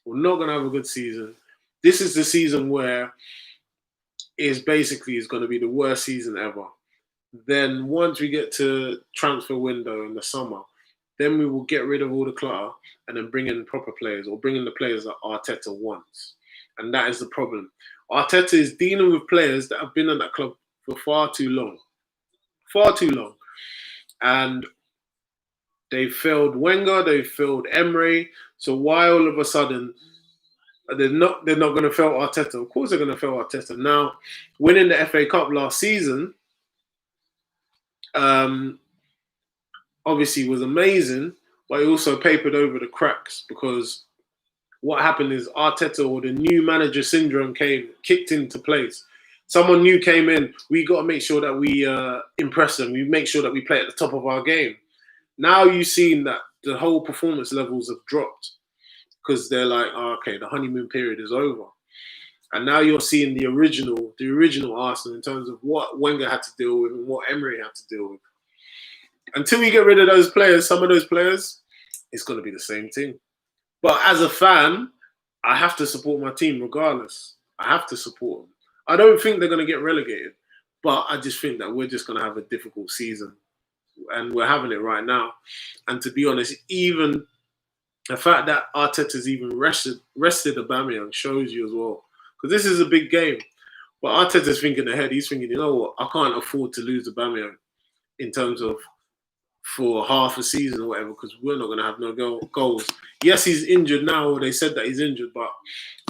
We're not going to have a good season. This is the season where it's going to be the worst season ever. Then once we get to transfer window in the summer, then we will get rid of all the clutter and then bring in proper players or bring in the players that Arteta wants. And that is the problem. Arteta is dealing with players that have been in that club for far too long. And they failed Wenger, they failed Emery. So why all of a sudden they're not going to fail Arteta? Of course they're going to fail Arteta. Now, winning the FA Cup last season, obviously was amazing, but it also papered over the cracks because what happened is Arteta or the new manager syndrome kicked into place. Someone new came in. We got to make sure that we impress them. We make sure that we play at the top of our game. Now you've seen that the whole performance levels have dropped because they're like, okay, the honeymoon period is over. And now you're seeing the original Arsenal in terms of what Wenger had to deal with and what Emery had to deal with. Until we get rid of those players, some of those players, it's going to be the same thing. But as a fan, I have to support my team regardless. I have to support them. I don't think they're going to get relegated, but I just think that we're just going to have a difficult season. And we're having it right now. And to be honest, even the fact that Arteta's even rested Aubameyang shows you as well. Because this is a big game. But Arteta's thinking ahead. He's thinking, you know what? I can't afford to lose Aubameyang in terms of for half a season or whatever, because we're not going to have no goals. Yes, he's injured now, or they said that he's injured, but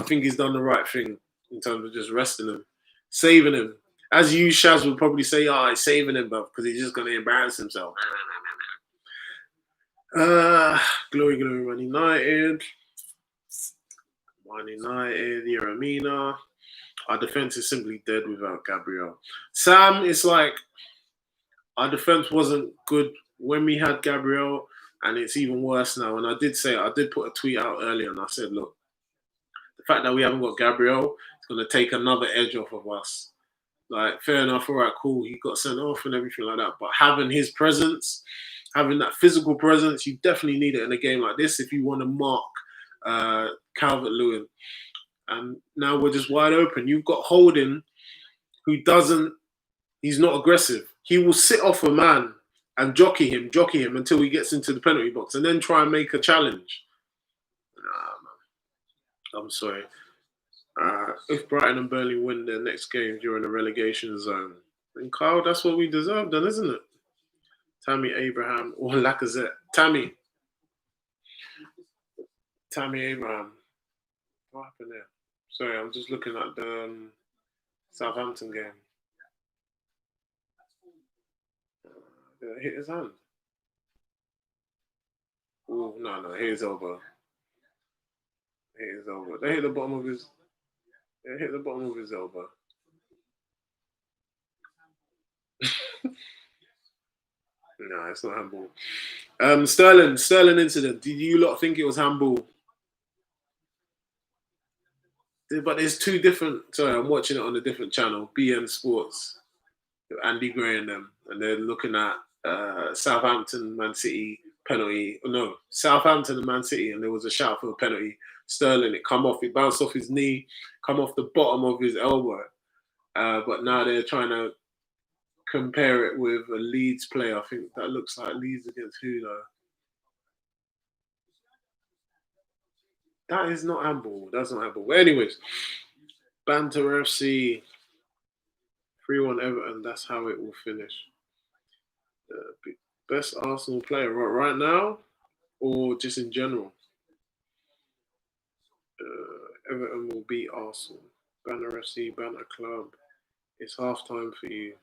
I think he's done the right thing in terms of just resting him, saving him. As you, Shaz, would probably say, he's saving him, but because he's just going to embarrass himself. Glory, Man United. Yeremina. Our defense is simply dead without Gabriel. Sam, it's like our defense wasn't good when we had Gabriel, and it's even worse now. And I did put a tweet out earlier, and I said, look, the fact that we haven't got Gabriel, it's going to take another edge off of us. Like, fair enough, all right, cool, he got sent off and everything like that. But having his presence, having that physical presence, you definitely need it in a game like this if you want to mark Calvert-Lewin. And now we're just wide open. You've got Holding, he's not aggressive. He will sit off a man and jockey him until he gets into the penalty box and then try and make a challenge. Nah, man. I'm sorry. If Brighton and Burnley win their next game during the relegation zone, then Kyle, that's what we deserve, then, isn't it? Tammy Abraham or Lacazette. Tammy Abraham. What happened there? Sorry, I'm just looking at the Southampton game. Did I hit his hand? Oh, no, hit his elbow. They hit the bottom of his. They hit the bottom of his elbow. No, it's not handball. Sterling incident. Did you lot think it was handball? But there's two different. Sorry, I'm watching it on a different channel, BN Sports, Andy Gray and them, and they're looking at Southampton, Man City penalty. No, Southampton and Man City, and there was a shout for a penalty. Sterling, it bounced off his knee, come off the bottom of his elbow. But now they're trying to compare it with a Leeds player. I think that looks like Leeds against who though? That is not handball. That's not handball. But anyways, Banter FC 3-1 Everton. That's how it will finish. Best Arsenal player right now, or just in general? Everton will beat Arsenal. Banter FC, Banter Club. It's half time for you.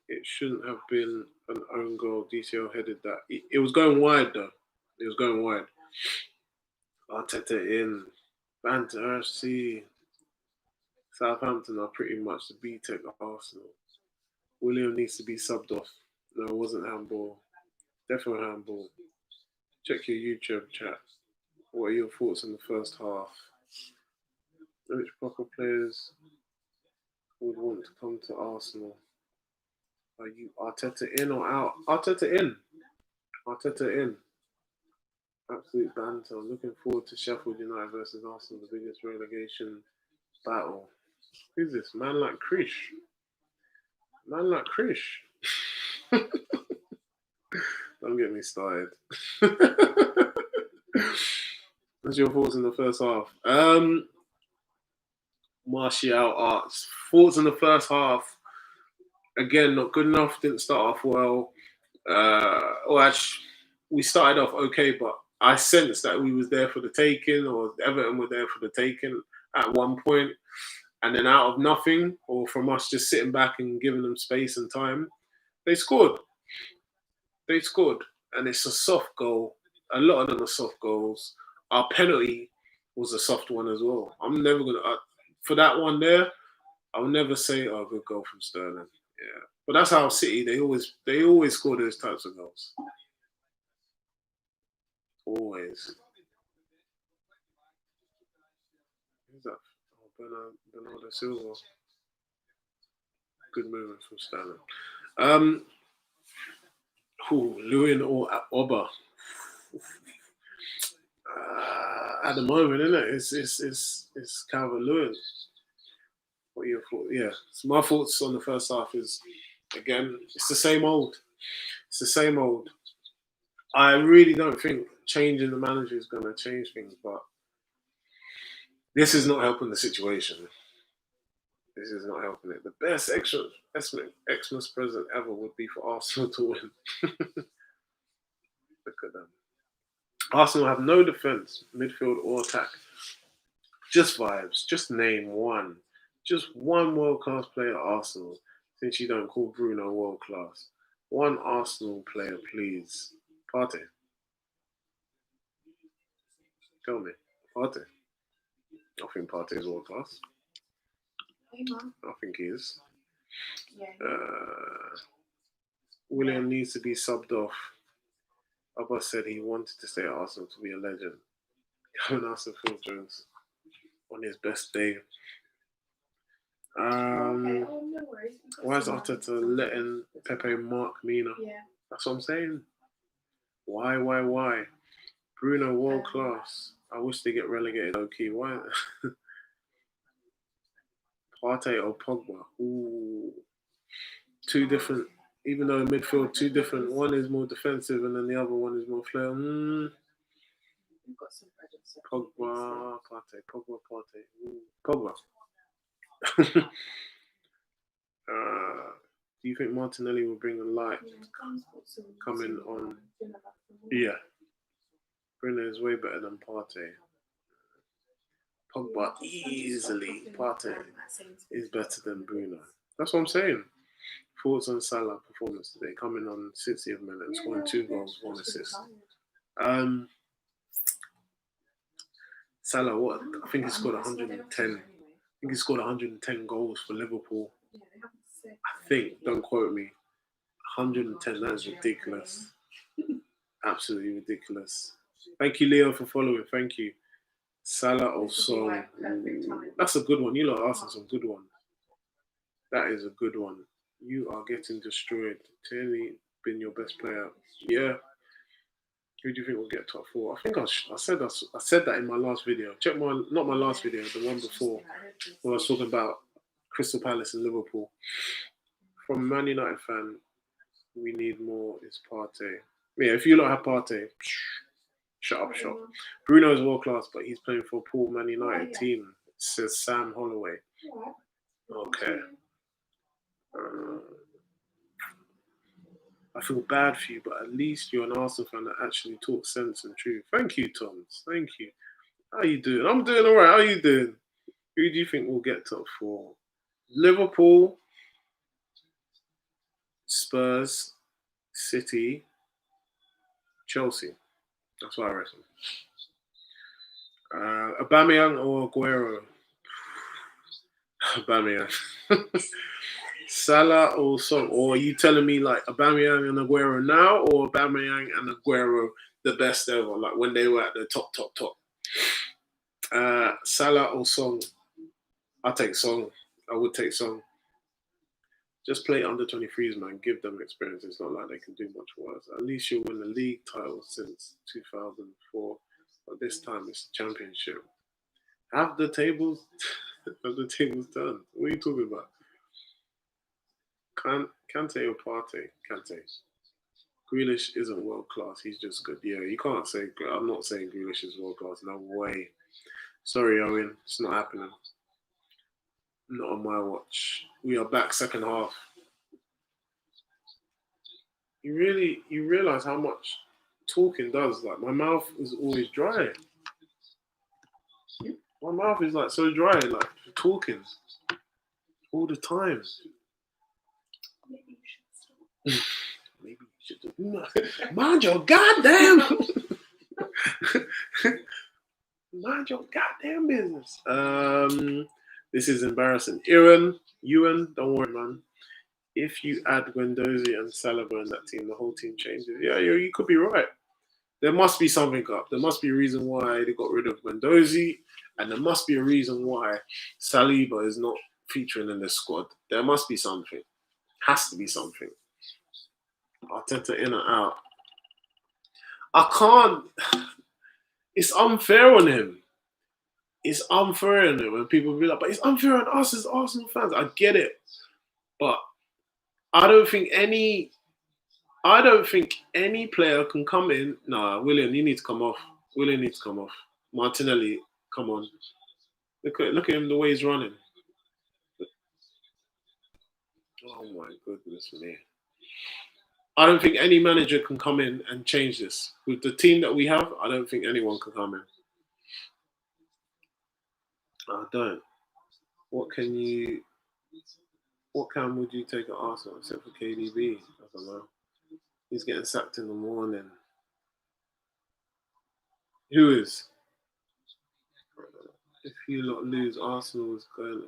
It shouldn't have been an own goal. DCL headed that. It was going wide though. It was going wide. Arteta in. Banter FC. Southampton are pretty much the B-Tech Arsenal. William needs to be subbed off. No, it wasn't handball. Definitely handball. Check your YouTube chat. What are your thoughts on the first half? Which proper players would want to come to Arsenal? Are you Arteta in or out? Arteta in. Arteta in. Absolute banter. I'm looking forward to Sheffield United versus Arsenal, the biggest relegation battle. Who's this? Man like Krish. Man like Krish. Don't get me started. What's your thoughts in the first half? Martial Arts. Thoughts in the first half. Again, not good enough. Didn't start off well. Actually, we started off okay, but I sensed that we was there for the taking, or Everton were there for the taking at one point, and then out of nothing, or from us just sitting back and giving them space and time, they scored. And it's a soft goal. A lot of them are soft goals. Our penalty was a soft one as well. I'm never gonna for that one there. I'll never say, "Oh, good goal from Sterling." Yeah, but that's how City. They always score those types of goals. Always. Who's that? Oh, Bernardo Silva. Good movement from Sterling. Lewin or Oba? At the moment, isn't it? It's Calvert Lewin. What are your thoughts? Yeah. So my thoughts on the first half is, again, it's the same old. It's the same old. I really don't think changing the manager is going to change things, but this is not helping the situation. This is not helping it. The best Xmas present ever would be for Arsenal to win. Look at them. Arsenal have no defence, midfield or attack. Just vibes. Just name one. Just one world-class player at Arsenal, since you don't call Bruno world-class. One Arsenal player, please. Partey. Tell me. Partey. I think Partey is world-class. I think he is. Yeah. William needs to be subbed off. Abba said he wanted to stay at Arsenal to be a legend. Kevin Arsenal Phil Jones on his best day. No worries. Why is Arteta letting Pepe mark Mina? Yeah. That's what I'm saying. Why? Bruno world class. I wish they get relegated. Okay, why? Partey or Pogba? Ooh, two different. Even though in midfield, two different. One is more defensive, and then the other one is more flair. We've got some bread and stuff. Pogba, Partey, Pogba, Partey. Pogba. Do you think Martinelli will bring a light coming on? Yeah. Bruno is way better than Partey. Pogba easily. Partey is better than Bruno. That's what I'm saying. Thoughts on Salah performance today, coming on 60th minute, scoring 2 goals, 1 assist. Salah, what? I think he scored 110. I think he scored 110 goals for Liverpool. I think, don't quote me. 110, that is ridiculous. Absolutely ridiculous. Thank you, Leo, for following. Thank you. Salah or Son. That's a good one. You lot are asking some good ones. That is a good one. You are getting destroyed. Tierney been your best player. Yeah. Who do you think will get top 4? I think I said that in my last video. Check not my last video, the one before, when I was talking about Crystal Palace and Liverpool. From a Man United fan, we need more is Partey. Yeah, if you lot have Partey, shut up shop. Bruno is world class, but he's playing for a poor Man United team, says Sam Holloway. Okay. I feel bad for you, but at least you're an Arsenal fan that actually talks sense and truth. Thank you, Toms. Thank you. How you doing? I'm doing all right. How you doing? Who do you think will get top 4? Liverpool, Spurs, City, Chelsea. That's what I reckon. Aubameyang or Aguero? Aubameyang. Salah or Son? Or are you telling me like Aubameyang and Aguero now, or Aubameyang and Aguero the best ever, like when they were at the top? Salah or Son? I'll take Son. I would take Son. Just play under 23s, man. Give them experience. It's not like they can do much worse. At least you'll win the league title since 2004. But this time it's the championship. Have the tables turned. What are you talking about? Kante or Partey? Kante. Grealish isn't world class. He's just good. Yeah, you can't say. I'm not saying Grealish is world class. No way. Sorry, Owen. It's not happening. Not on my watch. We are back second half. You realize how much talking does. Like, my mouth is always dry. My mouth is like so dry, like talking all the time. Maybe you should mind your goddamn mind your goddamn business. This is embarrassing. Ewan, don't worry, man. If you add Guendouzi and Saliba in that team, the whole team changes. Yeah, you could be right. There must be something up. There must be a reason why they got rid of Guendouzi, and there must be a reason why Saliba is not featuring in the squad. There must be something. Has to be something. Arteta in and out. I can't. It's unfair on him. It's unfair on him when people be like, but it's unfair on us as Arsenal fans. I get it. But I don't think any player can come in. Nah, William, you need to come off. William needs to come off. Martinelli, come on. Look at him, the way he's running. Oh my goodness me. I don't think any manager can come in and change this. With the team that we have, I don't think anyone can come in. I don't. What can would you take at Arsenal except for KDB? I don't know. He's getting sacked in the morning. Who is? If you lot lose, Arsenal's going.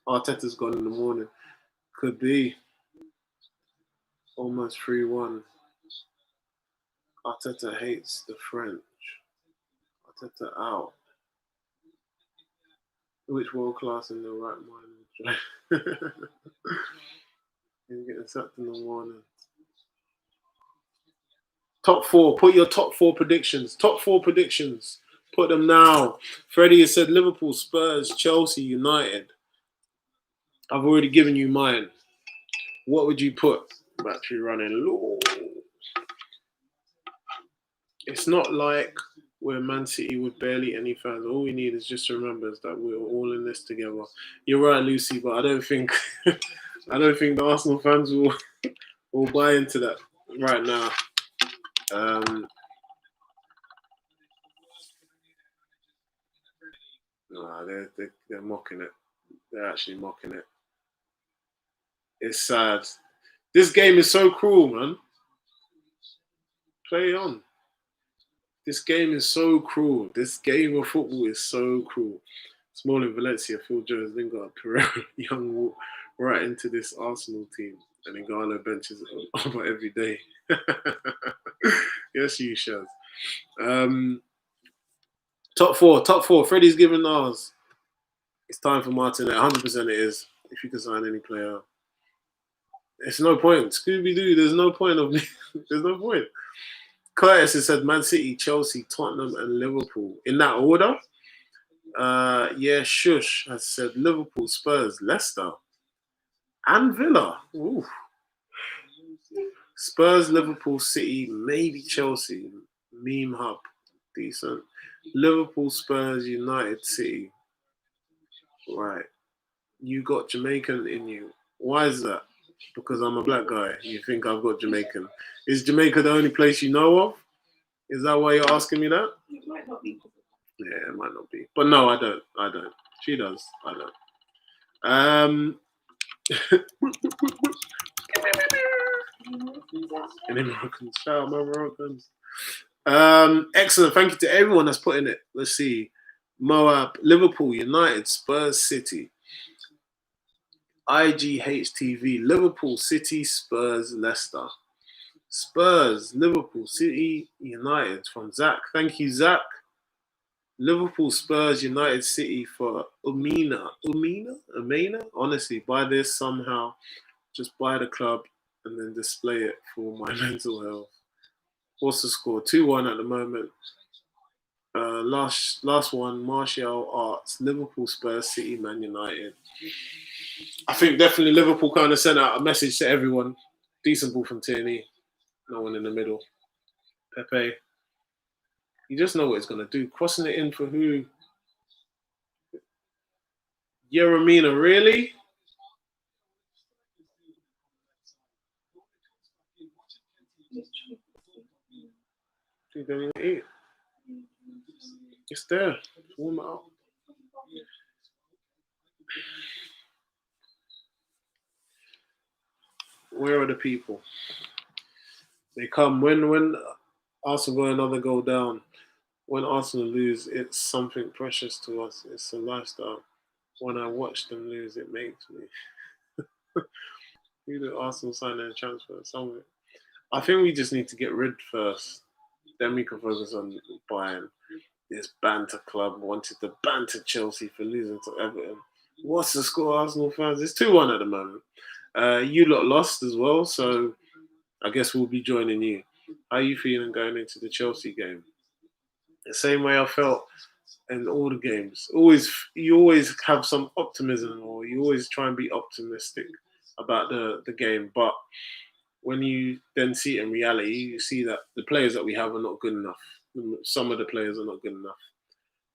Arteta's gone in the morning. Could be. Almost 3-1. Arteta hates the French. Arteta out. Which world class in the right mind? He's getting sacked in the morning. Top 4. Put your top 4 predictions. Top 4 predictions. Put them now. Freddie has said Liverpool, Spurs, Chelsea, United. I've already given you mine. What would you put? Battery running low. It's not like we're Man City with barely any fans. All we need is just to remember is that we're all in this together. You're right, Lucy, but I don't think the Arsenal fans will buy into that right now. No, they're mocking it. They're actually mocking it. It's sad. This game is so cruel, man. Play on. This game is so cruel. This game of football is so cruel. Smalling, Valencia, Phil Jones, Lingard, Pereira, Young walk right into this Arsenal team. And Ngannou benches over every day. Yes, you Shaz. Top four. Freddie's giving ours. It's time for Martin. 100% it is. If you can sign any player. It's no point. Scooby-Doo, there's no point of me. There's no point. Curtis has said Man City, Chelsea, Tottenham, and Liverpool. In that order? Shush has said Liverpool, Spurs, Leicester, and Villa. Ooh. Spurs, Liverpool, City, maybe Chelsea. Meme Hub. Decent. Liverpool, Spurs, United, City. Right. You got Jamaican in you. Why is that? Because I'm a black guy. You think I've got Jamaican. Is Jamaica the only place you know of? Is that why you're asking me that? It might not be. Yeah, it might not be. But no, I don't. She does. I don't. Any Moroccans? Shout out my Moroccans. Excellent. Thank you to everyone that's put in it. Let's see. Moab, Liverpool, United, Spurs, City. IGHTV, Liverpool, City, Spurs, Leicester. Spurs, Liverpool, City, United from Zach. Thank you, Zach. Liverpool, Spurs, United, City for Umina. Honestly, buy this somehow. Just buy the club and then display it for my mental health. What's the score? 2-1 at the moment. Last one, Martial Arts, Liverpool, Spurs, City, Man United. I think definitely Liverpool kind of sent out a message to everyone. Decent ball from Tierney. No one in the middle. Pepe. You just know what it's going to do. Crossing it in for who? Yeremina, really? It's there. Warm it up. Where are the people? They come when Arsenal go another goal down. When Arsenal lose, it's something precious to us. It's a lifestyle. When I watch them lose, it makes me. We do Arsenal sign and transfer. Some of it. I think we just need to get rid first. Then we can focus on buying. This banter club wanted to banter Chelsea for losing to Everton. What's the score, Arsenal fans? It's 2-1 at the moment. You lot lost as well, so I guess we'll be joining you. How are you feeling going into the Chelsea game? The same way I felt in all the games. You always have some optimism, or you always try and be optimistic about the game. But when you then see it in reality, you see that the players that we have are not good enough. Some of the players are not good enough.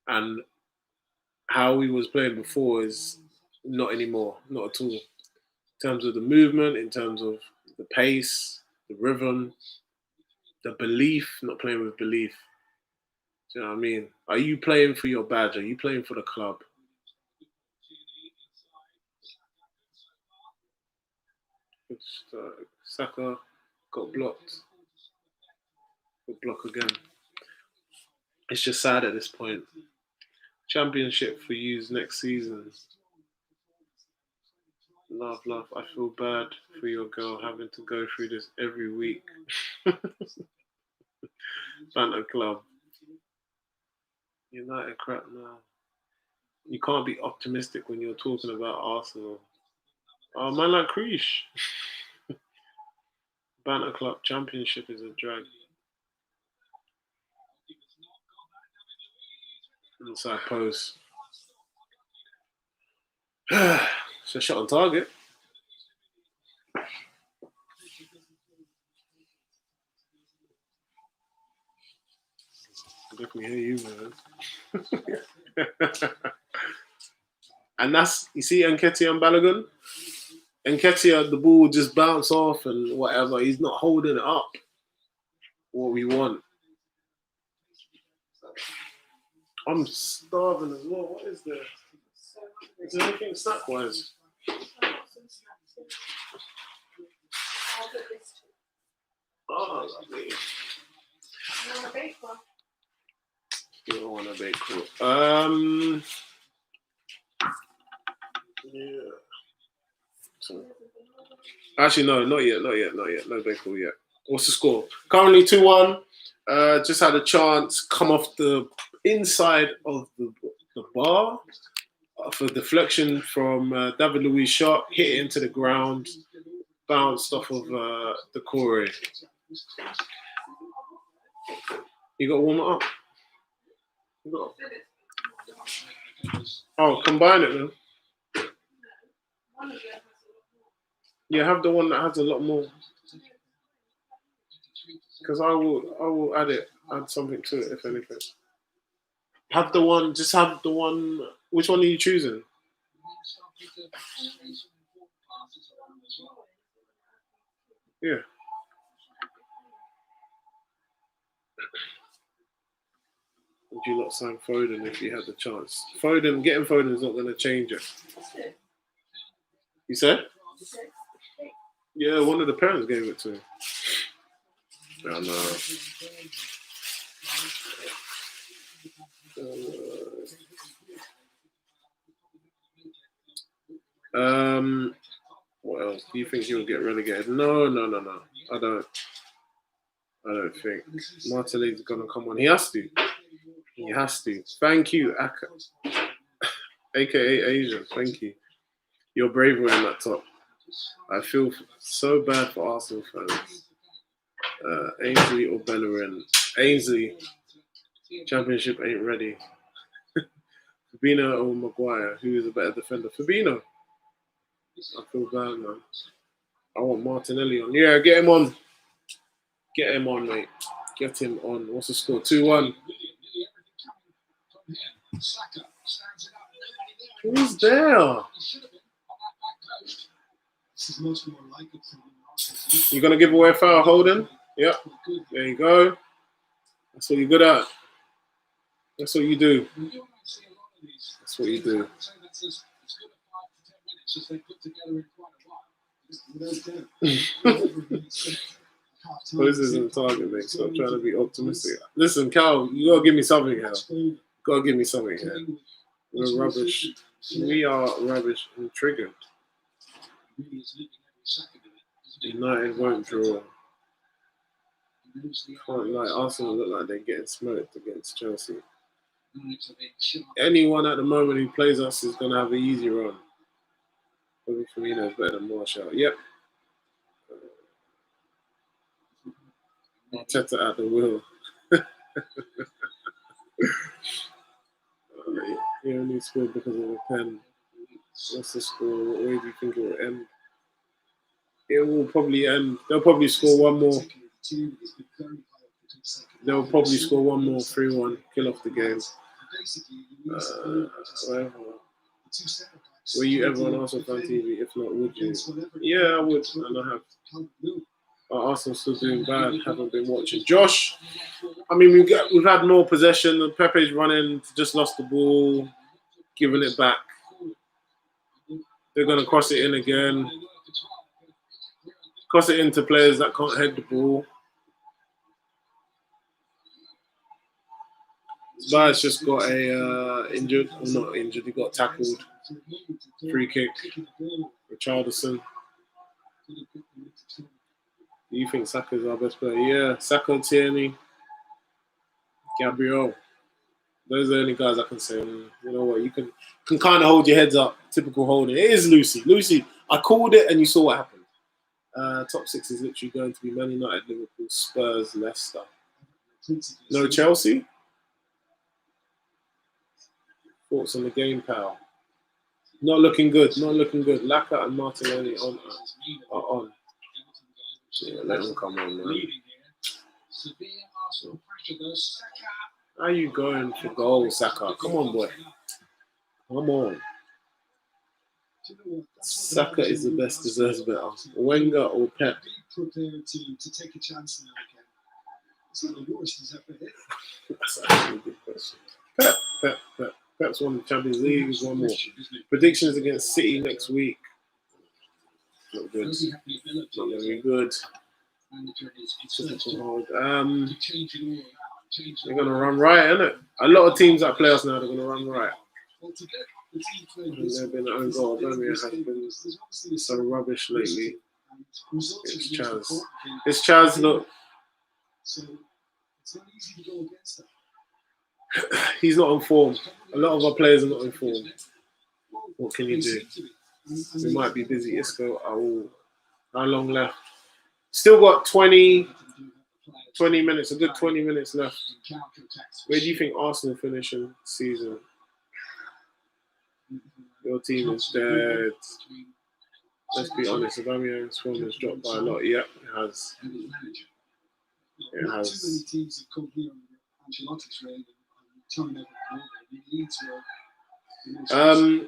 And how we was playing before is not anymore, not at all. In terms of the movement, in terms of the pace, the rhythm, the belief, not playing with belief. Do you know what I mean? Are you playing for your badge? Are you playing for the club? Saka got blocked. Got blocked again. It's just sad at this point. Championship for you next season. Love. I feel bad for your girl having to go through this every week. Banter Club. United crap now. You can't be optimistic when you're talking about Arsenal. Oh, man like Creesh. Banter Club Championship is a drag. Inside post. It's a shot on target. I definitely hear you, man. And that's, you see Nketiah and Balogun? Nketiah, the ball would just bounce off and whatever. He's not holding it up. What we want. I'm starving as well. What is there? Is there anything snack-wise? Oh, lovely. You don't want a baked one. Yeah. So, actually, no, not yet. No baked yet. What's the score? Currently 2-1. Just had a chance, come off the inside of the bar for deflection from David Luiz shot, hit it into the ground, bounced off of the core. You got to warm it up. Oh, combine it then. You have the one that has a lot more. Because I will add something to it if anything. Have the one. Which one are you choosing? Yeah. Would you not sign Foden if you had the chance? Getting Foden is not going to change it. You said? Yeah, one of the parents gave it to him. I know. What else? Do you think he'll get relegated? No. I don't think. Martinelli's gonna come on. He has to. Thank you, aka Asian. Thank you. You're brave wearing that top. I feel so bad for Arsenal fans. Ainsley or Bellerin? Ainsley. Championship ain't ready. Fabinho or Maguire? Who is a better defender? Fabinho. I feel bad, man. I want Martinelli on. Yeah, get him on. Get him on, mate. Get him on. What's the score? 2-1. Who's there? You gonna give away a foul, Holden? Yep. There you go. That's what you're good at. That's what you do. That's what you do. Well, this isn't a target, mate, so I'm trying to be optimistic. Listen, Cal, you gotta give me something here. Gotta give me something here. We're rubbish. We are rubbish and triggered. United won't draw. Arsenal look like they're getting smoked against Chelsea. Anyone at the moment who plays us is going to have an easy run. Probably Firmino is better than Martial. Yep. Arteta at the wheel. He only scored because of a pen. What's the score? What way do you think it will end? It will probably end. They'll probably score one more. They'll probably score one more, 3-1, kill off the game. Whatever. Were you ever on Arsenal fan TV? If not, would you? Yeah, I would, and I have. Arsenal still doing bad. Haven't been watching. Josh, I mean, we've had more possession. Pepe's running, just lost the ball, giving it back. They're gonna cross it in again. Cross it into players that can't head the ball. Spurs just got injured, or not injured, he got tackled. Free kick for Richarlison. Do you think Saka's our best player? Yeah, Saka, Tierney, Gabriel. Those are the only guys I can say. You know what? You can kind of hold your heads up. Typical holding. It is Lucy. Lucy, I called it and you saw what happened. Top 6 is literally going to be Man United, Liverpool, Spurs, Leicester. No Chelsea? Thoughts on the game, pal? Not looking good. Laka and Martinelli are on. Yeah, let them come on, man. How you going for goal, Saka? Come on, boy. Come on. Saka is the best, deserves better. Wenger or Pep? Be prepared to take a chance now again. It's not the worst he's ever hit. That's actually a good question. Pep. Pep's won the Champions League. He's won more. Predictions against City next week. Not good. Not going to be good. They're going to run right, innit? A lot of teams that play us now, they're going to run right. And they've been own goal. Birmingham has been so rubbish lately. It's Chaz. It's Chaz, look. So it's not easy to go against that. He's not on form. A lot of our players are not in form. What can you do? We might be busy. Isco, how long left? Still got 20 minutes, a good 20 minutes left. Where do you think Arsenal finish in season? Your team is dead. Let's be honest, Aubameyang's form has dropped by a lot. Yep, it has. It has. Teams have come here on Ancelotti's reign and turned everything over.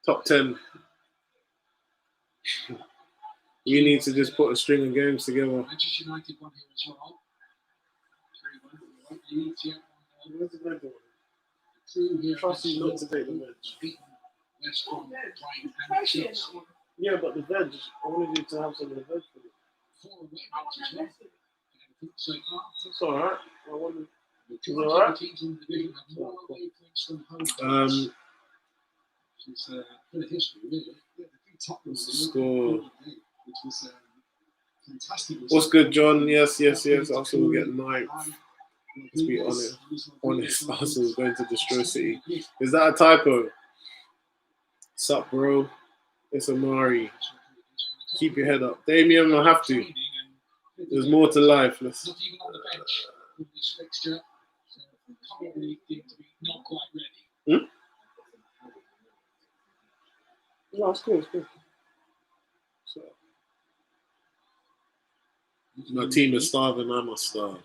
Top 10. You need to just put a string of games together. Manchester United won here as well. Where's the red one? Trust you not to take the veg. Yeah, but the veg, I wanted you to have some of the veg for you. It's alright. I wanted. It's alright. What's the score? What's good, John? Yes. Arsenal will get 9th. Let's be honest. Arsenal is going to destroy City. Is that a typo? Sup, bro? It's Amari. Keep your head up. Damien, I have to. There's more to life. Let's. Not even on the bench with this fixture, so probably deemed to be not quite ready. No, it's cool. So, my team is starving. I must starve.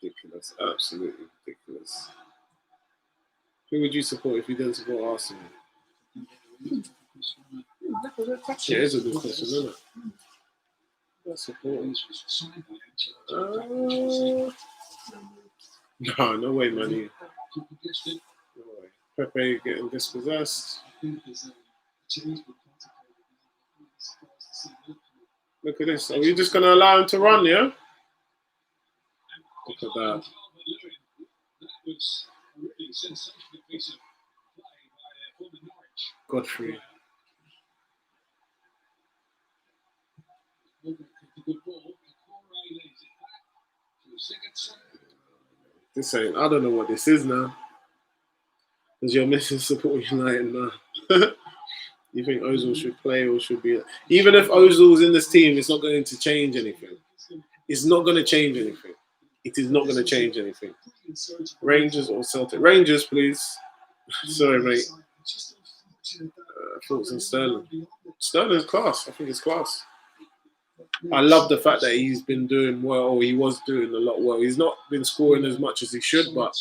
Ridiculous. Absolutely ridiculous. Who would you support if you didn't support Arsenal? Yeah, it is a good question, isn't it? No way, man. No way. Pepe getting dispossessed. Look at this. Are we just going to allow him to run, yeah? Look at that. Godfrey. This ain't, I don't know what this is now. Because you're missing support United now. You think Ozil should play or should be... Even if Ozil's in this team, it's not going to change anything. It's not going to change anything. It is not going to change anything. Rangers or Celtic? Rangers, please. Sorry, mate. Thoughts on Sterling? Sterling's class. I think it's class. I love the fact that he's been doing well. He was doing a lot well. He's not been scoring as much as he should, but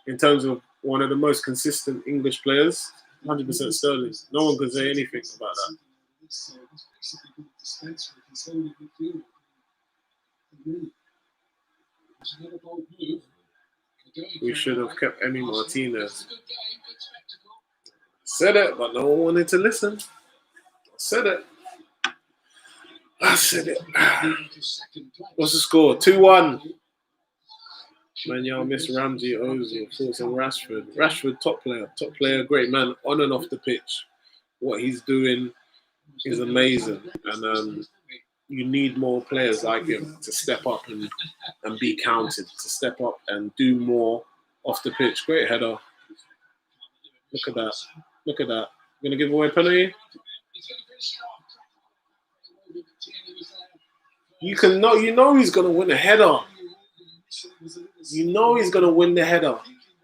in terms of one of the most consistent English players, 100% Sterling. No one can say anything about that. We should have kept Emi Martinez. Said it, but no one wanted to listen. I said it. What's the score? 2-1. Man, y'all miss Ramsey, Ozil, thoughts on Rashford. Rashford, top player, great man, on and off the pitch. What he's doing is amazing. And you need more players like him to step up and be counted, to step up and do more off the pitch. Great header. Look at that. Going to give away a penalty? You know he's going to win a header. You know he's going to win the header.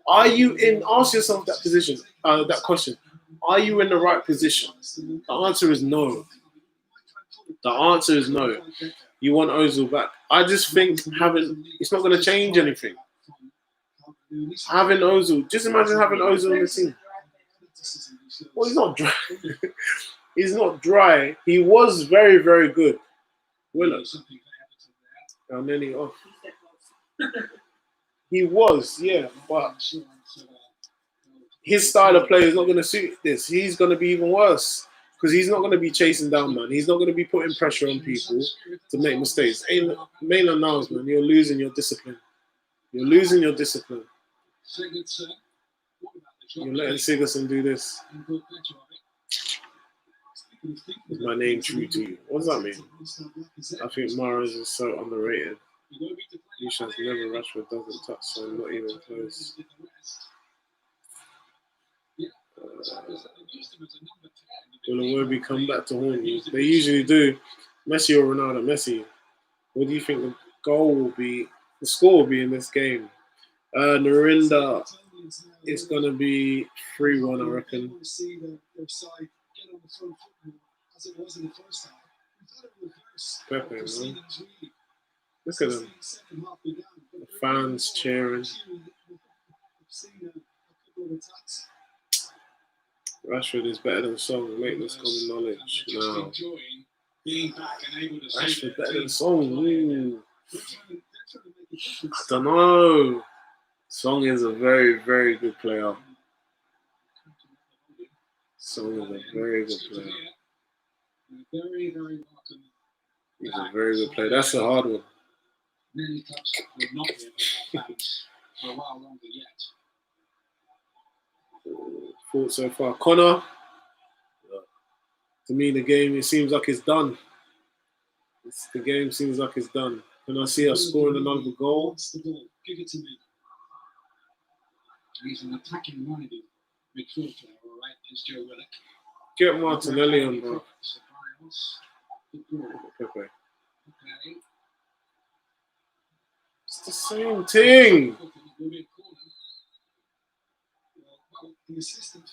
Are you in? Ask yourself that position. That question. Are you in the right position? The answer is no. The answer is no. You want Ozil back. I just think it's not going to change anything. Having Ozil, just imagine having Ozil on the team. Well, he's not dry. He's not dry. He was very, very good. Willow. And then he off. He was, yeah, but his style of play is not going to suit this. He's going to be even worse because he's not going to be chasing down, man. He's not going to be putting pressure on people to make mistakes. Maitland Niles, man, you're losing your discipline. You're losing your discipline. You're letting Sigurdsson do this. Is my name true to you? What does that mean? I think Mahrez is so underrated. Nishan's never Rashford doesn't touch, so not even close. Will Iwobi come back to haunt you? They usually do. Messi or Ronaldo? Messi. What do you think the goal will be? The score will be in this game? Narinda, it's going to be 3-1, I reckon. Pepe, man. Look at them. The fans cheering. Rashford is better than Song. Make this common knowledge now. Rashford better than Song. Ooh. I don't know. Song is a very, very good player. Song is a very good player. He's a very good player. That's a hard one. Many clubs will not be able to for a while longer yet. Thoughts so far. Connor, to me, the game, it seems like it's done. The game seems like it's done. Can I see us scoring another goal? What's the goal? Give it to me. He's an attacking minded midfield player, all right? It's Joe Willock. Get Martinelli on, bro. Pepe. Okay. It's the same thing. Well, the assistant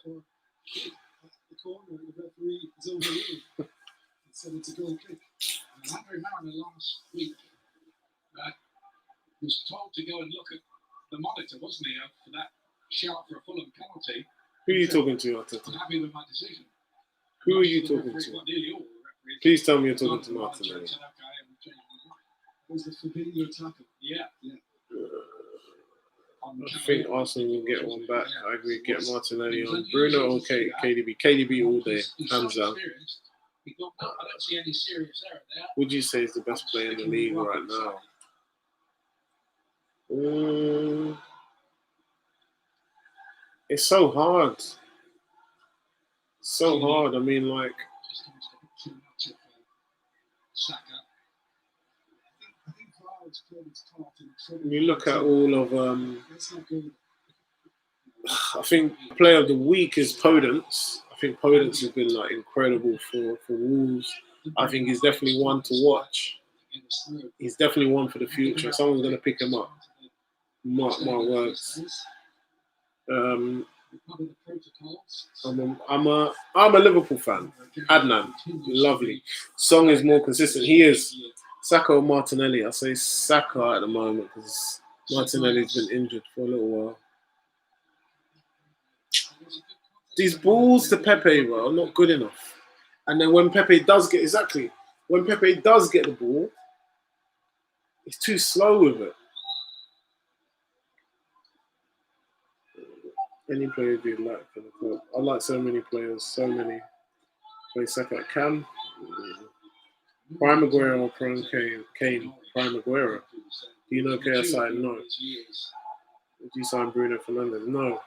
or kick at the corner, the referee is overruled and said it's a goal kick. And Andre Mariner last week was told to go and look at the monitor, wasn't he, for that shout for a Fulham penalty. Who are you talking to, Arteta? I'm happy with my decision. Who are you talking to? Please tell me you're talking to Martinelli. Was the Fabinho attacker? Yeah. I think Arsenal will get one back. I agree. Get Martinelli on. Bruno or KDB? KDB all day. Hands down. I don't see any serious error there. Would you say is the best player in the league right now? It's so hard. So hard. I mean, like. When you look at all of, I think player of the week is Podence. I think Podence has been like incredible for Wolves. I think he's definitely one to watch. He's definitely one for the future. Someone's going to pick him up. Mark my words. I'm a Liverpool fan. Adnan, lovely. Song is more consistent. He is. Saka or Martinelli? I say Saka at the moment because Martinelli's been injured for a little while. These balls to Pepe, bro, are not good enough. And then when Pepe does get the ball, he's too slow with it. Any player do you like for the club? I like so many players, so many. Play Saka at Cam. Prime Aguero or Prime Kane? Prime Aguero. Do you know KSI? No. Would you sign Bruno Fernandes? No.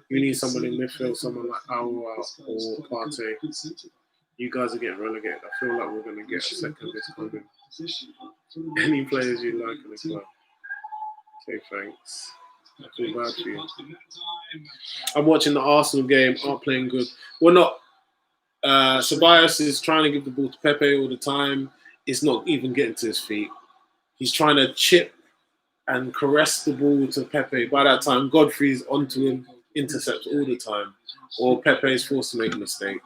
You need someone in midfield, someone like Aouar or Partey. You guys are getting relegated. I feel like we're going to get a second this coming. Any players you like in the club? Say thanks. I feel bad for you. I'm watching the Arsenal game. Aren't playing good. We're not. Ceballos is trying to give the ball to Pepe all the time. It's not even getting to his feet. He's trying to chip and caress the ball to Pepe. By that time, Godfrey's onto him, intercepts all the time. Or Pepe is forced to make a mistake.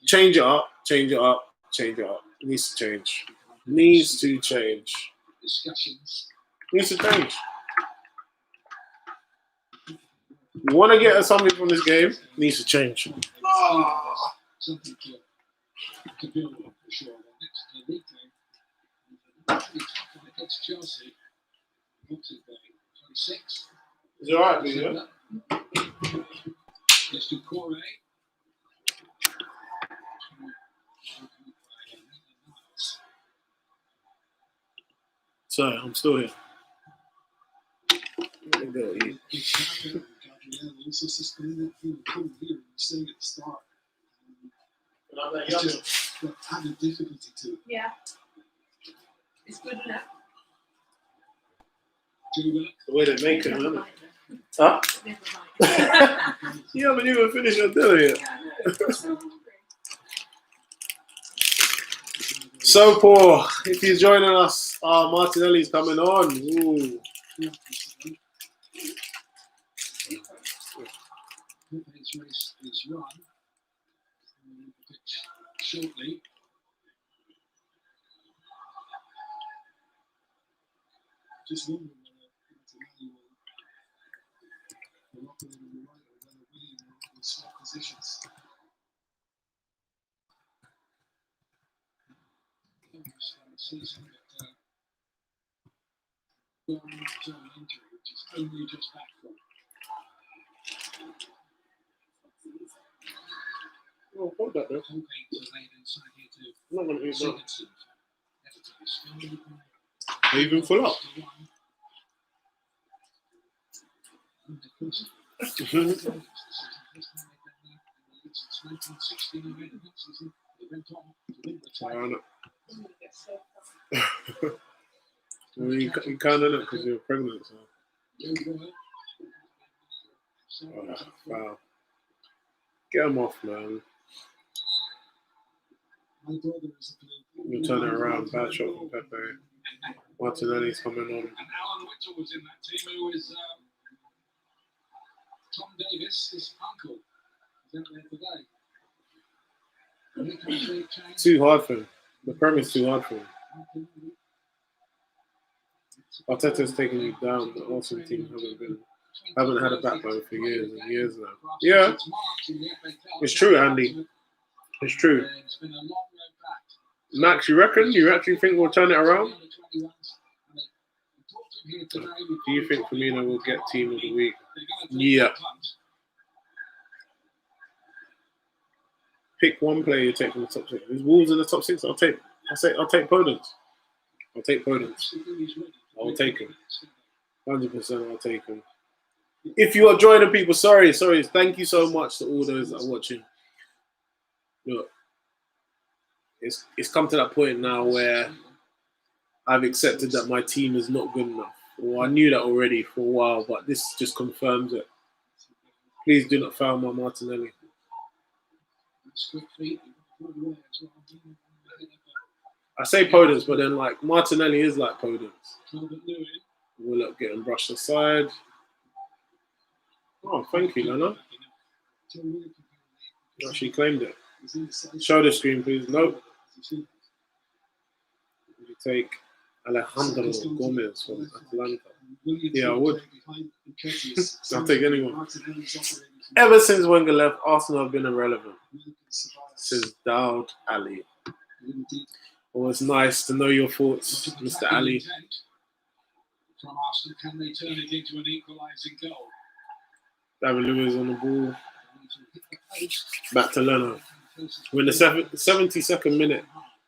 Change it up, change it up, change it up. It needs to change. Needs to change. Needs to change. You want to get something from this game? Needs to change. Something to build on for sure. The next league game, against Chelsea, Boxing Day, 26. Is it alright, yeah? Gets to Corey. Sorry, I'm still here. Let me go eat. Gabriel also suspended. Couldn't hear him saying at the start. It's just having difficulty to. Yeah. It's good enough. the way they make it, isn't it? Huh? You haven't even finished your dinner yet. So poor. If you're joining us, Martinelli's coming on. Ooh. His race is run. Shortly. Just wondering whether will operate on the right or whether William will swap positions. Season that long-term injury, which is only just back from. Oh, hold that there. Hoping to lay inside here to I'm not going to eat that. Sigurdsson. Everton is still Are you even full up? Well, you can't do it because you're pregnant. So. Oh, wow. Get them off, man. You turn it around. Bad shot from Pepe. Martinelli's coming on. And Alan Whittle was in that team, who is Tom Davis, his uncle. He's out there today. Too hard for him. The premise too hard for him. Arteta's taking you down. The Arsenal team haven't had a backbone for years and years now. Yeah, it's true, Andy. It's true. Max, you reckon? You actually think we'll turn it around? Do you think Firmino will get team of the week? Yeah. Pick one player you take from the top six. There's Wolves in the top six. I'll take Podence. I'll take Podence. I'll take him. 100% I'll take him. If you are joining people, sorry. Thank you so much to all those that are watching. Look, it's come to that point now where I've accepted that my team is not good enough. Well, I knew that already for a while, but this just confirms it. Please do not foul my Martinelli. I say Podence, but then like Martinelli is like Podence. Willock getting brushed aside. Oh, thank you, Lena. Oh, she claimed it. Show the screen, please. Nope. You take Alejandro Gomez from Atlanta. Yeah, I would. I'll take anyone. Ever since Wenger left, Arsenal have been irrelevant. Says Daoud Ali. Oh, it's nice to know your thoughts, Mr. Ali. From Arsenal, can they turn it into an equalising goal? David Luiz on the ball. Back to Leno. We're in the 72nd minute.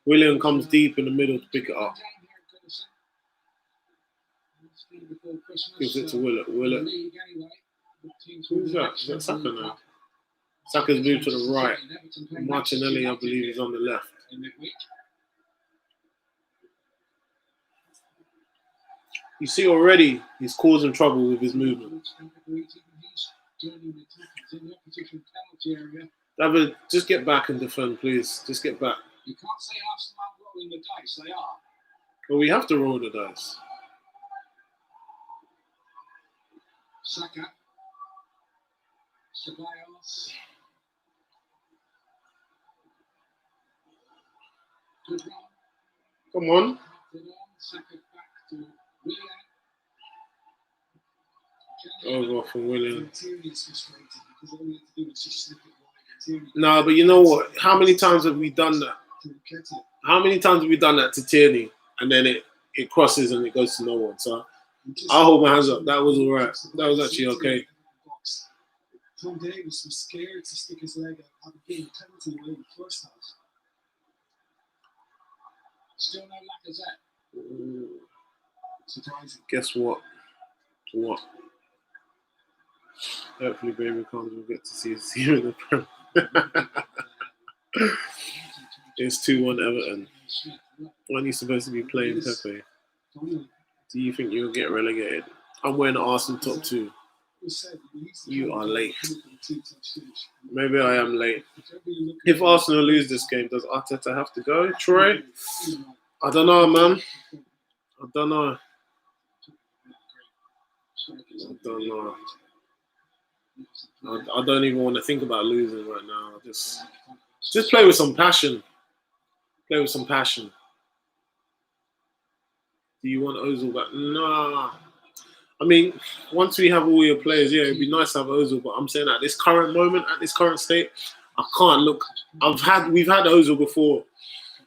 William comes deep in the middle to pick it up. Gives it to Willock. Who's that? Is that Saka now? Saka's moved to the right. Martinelli, I believe, is on the left. You see already he's causing trouble with his movement. David, just get back and defend, please. Just get back. You can't say Arsenal aren't rolling the dice. They are. Well, we have to roll the dice. Saka. Ceballos. Good run. Come on. Saka back to Willian. over from Willian. No, but you know what? How many times have we done that? How many times have we done that to Tierney and then it crosses and it goes to no one? So I'll hold my hands up. That was all right. That was actually okay. Tom Davis was scared to stick his leg out, having been a penalty away in the first half. Still no Lacazette. Surprising. Guess what? What? Hopefully, Baby Combs will get to see him in the Prem. It's 2-1 Everton. When he's supposed to be playing Pepe. Do you think you'll get relegated? I'm wearing Arsenal top 2. You are late. Maybe I am late. If Arsenal lose this game, does Arteta have to go? Troy? I don't know, man. I don't know. I don't even want to think about losing right now. Just play with some passion. Play with some passion. Do you want Ozil back? Nah. I mean, once we have all your players, yeah, it'd be nice to have Ozil. But I'm saying at this current moment, at this current state, I can't look. We've had Ozil before,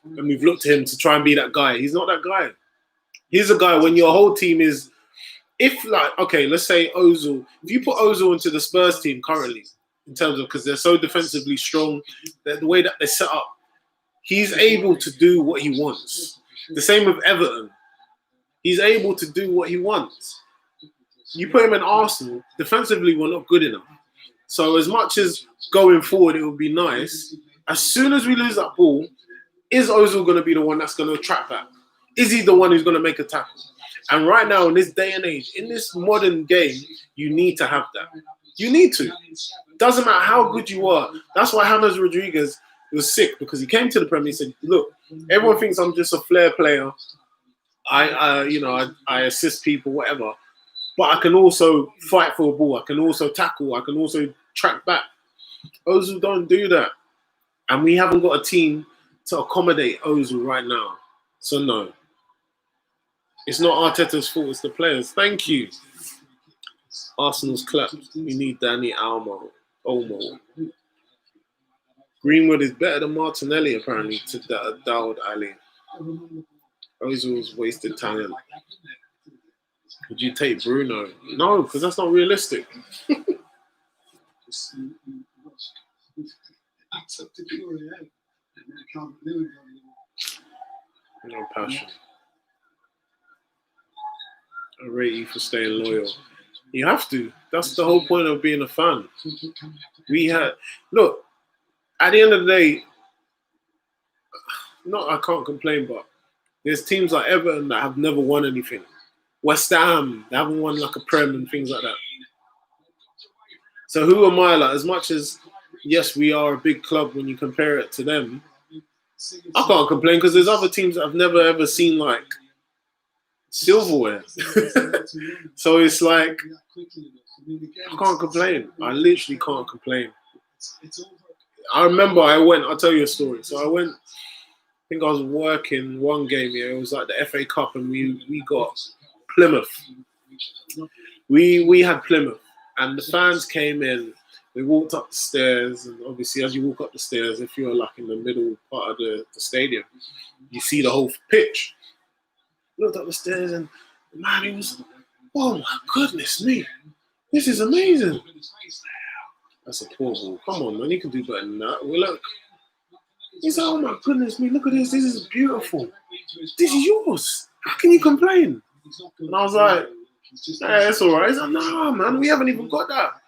and we've looked at him to try and be that guy. He's not that guy. He's a guy when your whole team is. If let's say Ozil. If you put Ozil into the Spurs team currently, in terms of because they're so defensively strong, the way that they're set up, he's able to do what he wants. The same with Everton. He's able to do what he wants. You put him in Arsenal, defensively we're not good enough. So as much as going forward it would be nice, as soon as we lose that ball, is Ozil going to be the one that's going to attract that? Is he the one who's going to make a tackle? And right now, in this day and age, in this modern game, you need to have that. You need to. Doesn't matter how good you are. That's why James Rodriguez was sick, because he came to the Premier League and said, look, everyone thinks I'm just a flair player. I assist people, whatever. But I can also fight for a ball. I can also tackle. I can also track back. Ozil don't do that. And we haven't got a team to accommodate Ozil right now. So no. It's not Arteta's fault, it's the players. Thank you. Arsenal's clapped. We need Danny Olmo. Greenwood is better than Martinelli, apparently, to Daoud Ali. Ozil's wasted talent. Would you take Bruno? No, because that's not realistic. No passion. I rate you for staying loyal. You have to. That's the whole point of being a fan. Look, at the end of the day, I can't complain, but there's teams like Everton that have never won anything. West Ham, they haven't won like a Prem and things like that. So who am I? Like, as much as, yes, we are a big club when you compare it to them, I can't complain because there's other teams that I've never ever seen like silverware. So it's like, I can't complain. I literally can't complain. I remember I'll tell you a story. So I think I was working one game here. It was like the FA Cup and we got Plymouth. We had Plymouth and the fans came in. We walked up the stairs, and obviously as you walk up the stairs, if you're like in the middle part of the stadium, you see the whole pitch. Looked up the stairs and the man, he was, oh my goodness me, this is amazing. That's a poor ball. Come on, man, you can do better than that. Well, look. He said, oh my goodness me, look at this. This is beautiful. This is yours. How can you complain? And I was like, yeah, it's all right. He's like, no, man, we haven't even got that.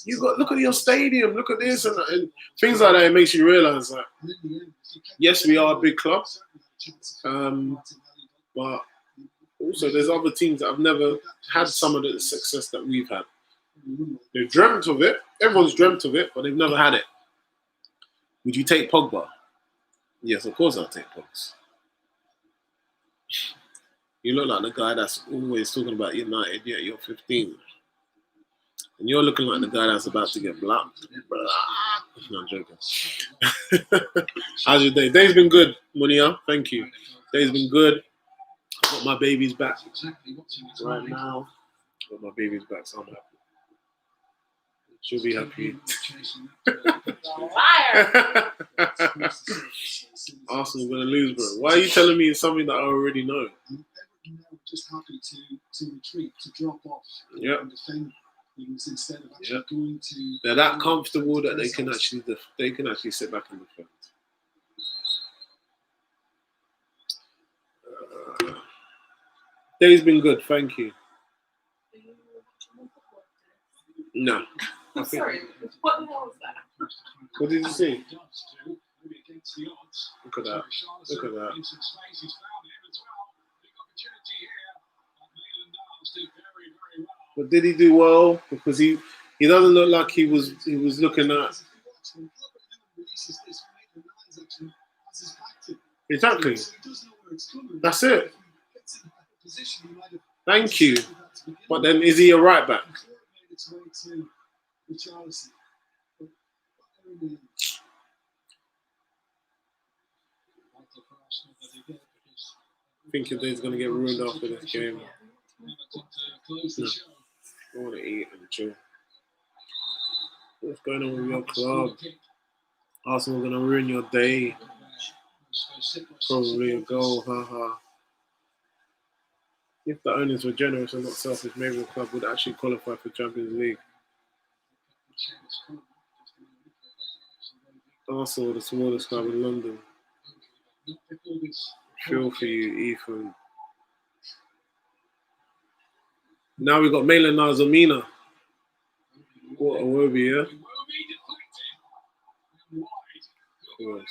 Look at your stadium, look at this, and things like that. It makes you realize that, yes, we are a big club, but also there's other teams that have never had some of the success that we've had. They've dreamt of it. Everyone's dreamt of it, but they've never had it. Would you take Pogba? Yes, of course I'll take Pogba. You look like the guy that's always talking about United, yet you're 15. And you're looking like the guy that's about to get blocked. No, I'm joking. How's your day? Day's been good, Munia. Thank you. Day's been good. I've got my babies back right now. Got my babies back, so I'm happy. She'll be happy. Liar. Arsenal gonna lose, bro. Why are you telling me something that I already know? Just happy to retreat, to drop off, Yep. and defend things instead of actually Yep. going to. They're that comfortable that they can actually sit back and defend. Day's been good, thank you. No. I think, Sorry, what the hell was that? what did you see? Look at that. Look at that. But did he do well? Because he doesn't look like he was looking at. Exactly. That's it. Thank you. But then is he a right back? I think he's going to get ruined after this game. No. I want to eat and chill. What's going on with your club? Arsenal going to ruin your day. Probably a goal, haha. If the owners were generous and not selfish, maybe the club would actually qualify for Champions League. Arsenal, the smallest club in London. Feel for you, Ethan. Now we've got Maitland Niles-Amina. What a Wobie, yeah? Of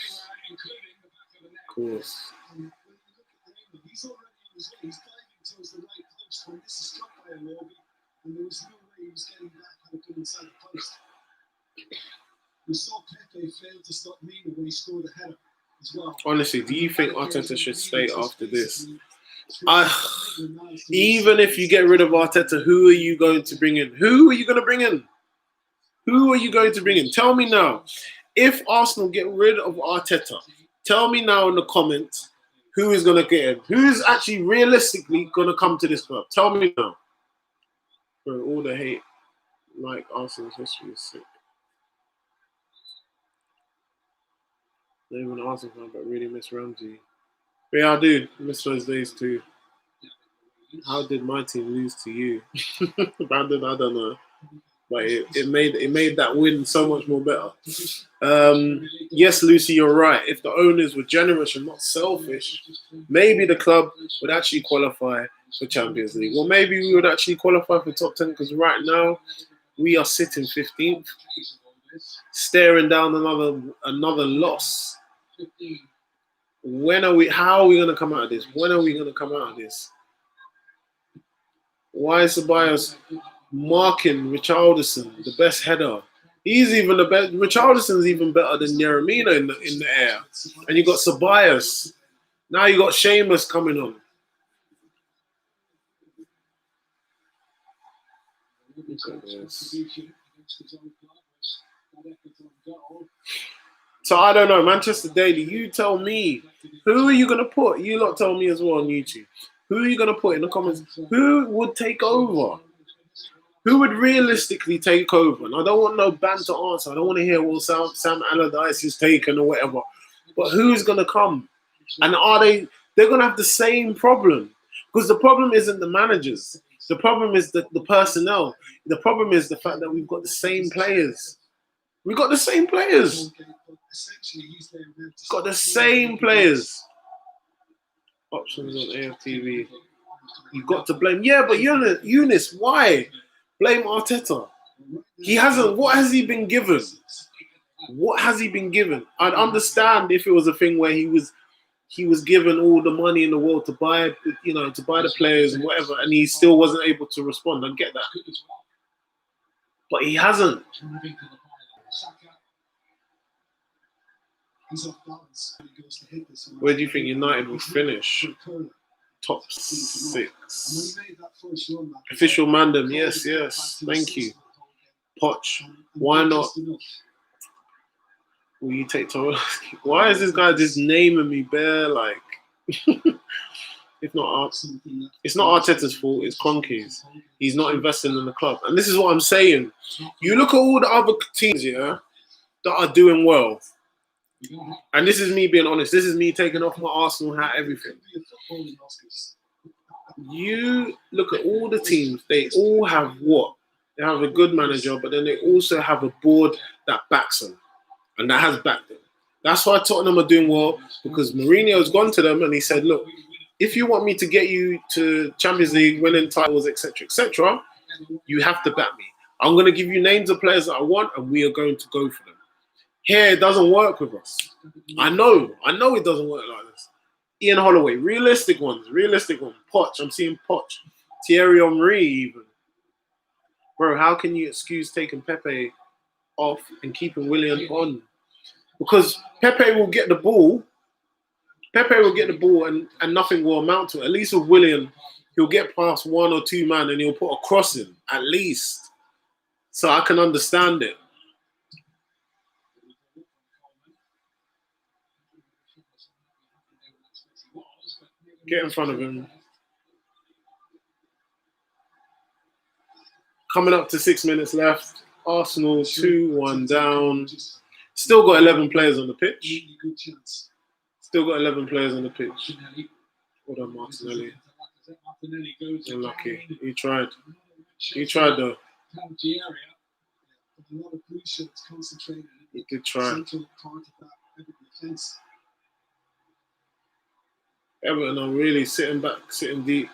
course. He's already on his way. He's diving towards the right post when this is struck by a lobby, and there was no way he was getting back how to go inside the post. We saw Pepe fail to stop Mina when he scored a header as well. Honestly, do you think Arteta should stay after this? Even if you get rid of Arteta, who are you going to bring in? Who are you going to bring in? Who are you going to bring in? Tell me now. If Arsenal get rid of Arteta, tell me now in the comments who is going to get him. Who is actually realistically going to come to this club? Tell me now. Bro, all the hate, like Arsenal's history is sick. Not even an Arsenal fan, but really miss Ramsey. But yeah, I do miss those days too. How did my team lose to you? Brandon, I don't know. But it made that win so much more better. Yes, Lucy, you're right. If the owners were generous and not selfish, maybe the club would actually qualify for Champions League. Or maybe we would actually qualify for top 10 because right now we are sitting 15th, staring down another loss. How are we going to come out of this? When are we going to come out of this? Why is Ceballos marking Richarlison, the best header? He's even the best. Richarlison's even better than Yeremina in the air. And you got Ceballos. Now you got Seamus coming on. Look at this. So I don't know, Manchester Daily, you tell me, who are you going to put? You lot tell me as well on YouTube. Who are you going to put in the comments? Who would take over? Who would realistically take over? And I don't want no banter answer. I don't want to hear, well, Sam Allardyce is taken or whatever. But who's going to come? And they're going to have the same problem. Because the problem isn't the managers. The problem is the personnel. The problem is the fact that we've got the same players. We've got the same players. Got the same players. Options on AFTV. You've got to blame. Yeah, but Eunice, why? Blame Arteta. He hasn't. What has he been given? What has he been given? I'd understand if it was a thing where he was given all the money in the world to buy the players and whatever, and he still wasn't able to respond. I get that. But he hasn't. Where do you think United will finish? Top 6. Official Mandem, yes. Thank you. Poch, why not? Will you take Tobolowski? Why is this guy just naming me bare like? If not, it's not Arteta's fault. It's Kroenke's. He's not investing in the club, and this is what I'm saying. You look at all the other teams, yeah, that are doing well, and this is me being honest. This is me taking off my Arsenal hat, everything. You look at all the teams. They all have what? They have a good manager, but then they also have a board that backs them, and that has backed them. That's why Tottenham are doing well, because Mourinho's gone to them and he said, look, if you want me to get you to Champions League, winning titles, etc., you have to back me. I'm going to give you names of players that I want, and we are going to go for them. Here, it doesn't work with us. I know it doesn't work like this. Ian Holloway, realistic ones. Poch, I'm seeing Poch. Thierry Henry even. Bro, how can you excuse taking Pepe off and keeping Willian on? Because Pepe will get the ball. And nothing will amount to it. At least with Willian, he'll get past one or two man and he'll put a cross in, at least. So I can understand it. Get in front of him. Coming up to 6 minutes left. Arsenal 2-1 down. Still got 11 players on the pitch. Hold on, Martinelli. Unlucky. He tried though. He did try. Everton are really sitting back, sitting deep.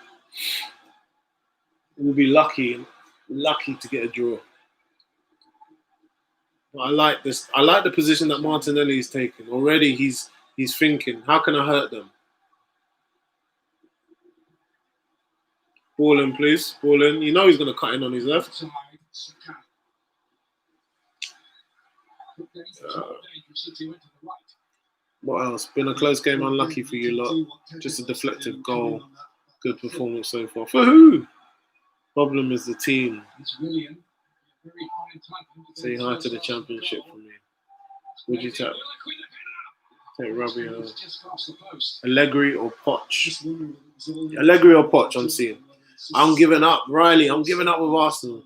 We'll be lucky to get a draw. But I like this. I like the position that Martinelli is taking. Already he's thinking, how can I hurt them? Ball in, please. Ball in. You know he's going to cut in on his left. What else? Been a close game, unlucky for you lot. Just a deflective goal. Good performance so far. For who? Problem is the team. Say hi to the championship for me. Would you take Robbie? Allegri or Poch? Allegri or Poch, I'm seeing. I'm giving up. Riley, I'm giving up with Arsenal.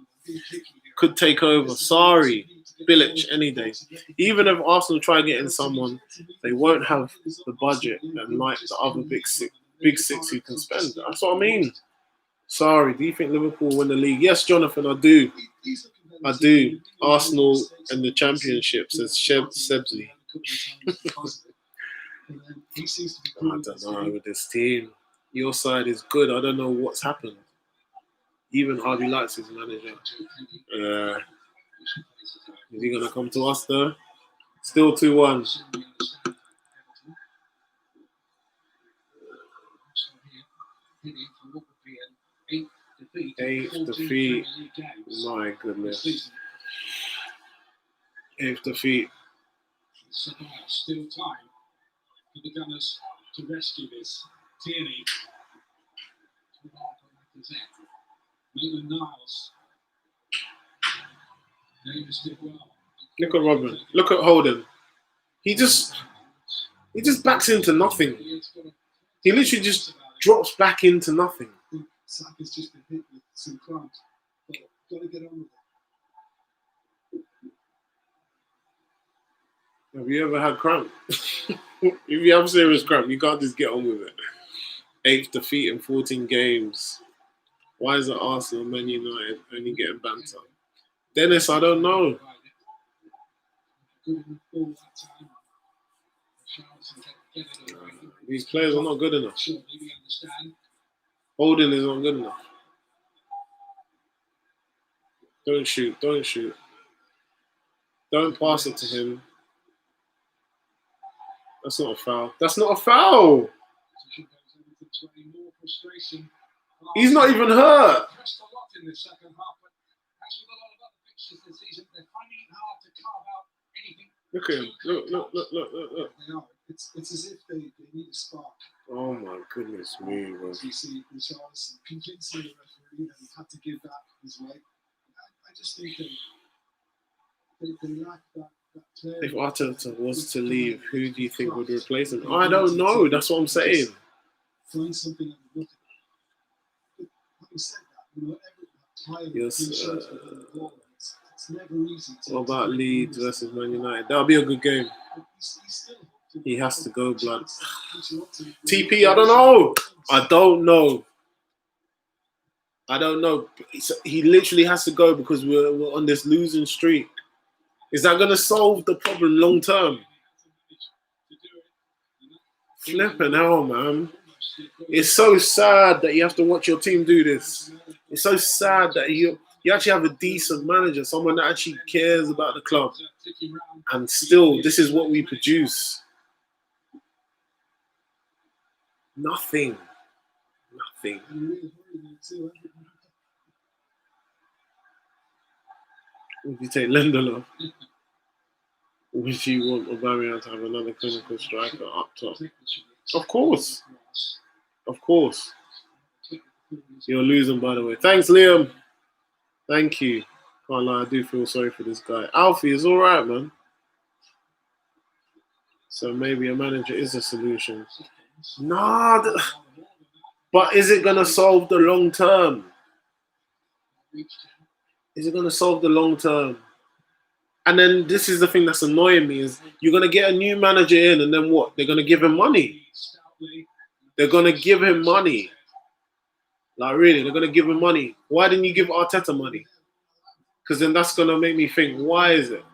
Could take over. Sorry. Bilic any day. Even if Arsenal try getting someone, they won't have the budget and like the other big six who can spend. That's what I mean. Sorry. Do you think Liverpool will win the league? Yes, Jonathan, I do. Arsenal and the championship, says Sebsley. I don't know with this team. Your side is good. I don't know what's happened. Even RB Leipzig's manager. Is he going to come to us though? Still 2-1. Eighth defeat. My goodness. 8th defeat. Still time for the Gunners to rescue this. Tierney. Maitland-Niles. Look at Robin. Look at Holden. He just backs into nothing. He literally just drops back into nothing. Saka's just been hit with some cramps, but got to get on with it. Have you ever had cramp? If you have serious cramp, you can't just get on with it. 8th defeat in 14 games. Why is it Arsenal, Man United only getting banter? Dennis, I don't know. These players are not good enough. Holden is not good enough. Don't shoot. Don't pass it to him. That's not a foul. He's not even hurt. Look at him. Look. It's as if they need a spark. Oh my goodness me, bro. You see Richarlison convincing the referee that he had to give that his way. I just think they lack that player. If Arteta was to leave, who do you think would replace him? I don't know. That's what I'm saying. find something and look at it. But having said that, you know, Everton Yes, it's never easy. What about Leeds versus Man United? That'll be a good game. He's still hooked. He has to go, blood. TP, TP, I don't know. I don't know. He literally has to go because we're on this losing streak. Is that going to solve the problem long term? Flipping hell, man. It's so sad that you have to watch your team do this. It's so sad that you actually have a decent manager, someone that actually cares about the club. And still, this is what we produce. Nothing. Would you take Lindelof? Would you want Aubameyang to have another clinical striker up top? Of course. You're losing, by the way. Thanks, Liam. Thank you. Can't lie, I do feel sorry for this guy. Alfie is all right, man. So maybe a manager is a solution. Nah, but is it going to solve the long term? Is it going to solve the long term? And then this is the thing that's annoying me is you're going to get a new manager in and then what? They're going to give him money. They're going to give him money. Like, really, they're going to give him money. Why didn't you give Arteta money? Because then that's going to make me think, why is it?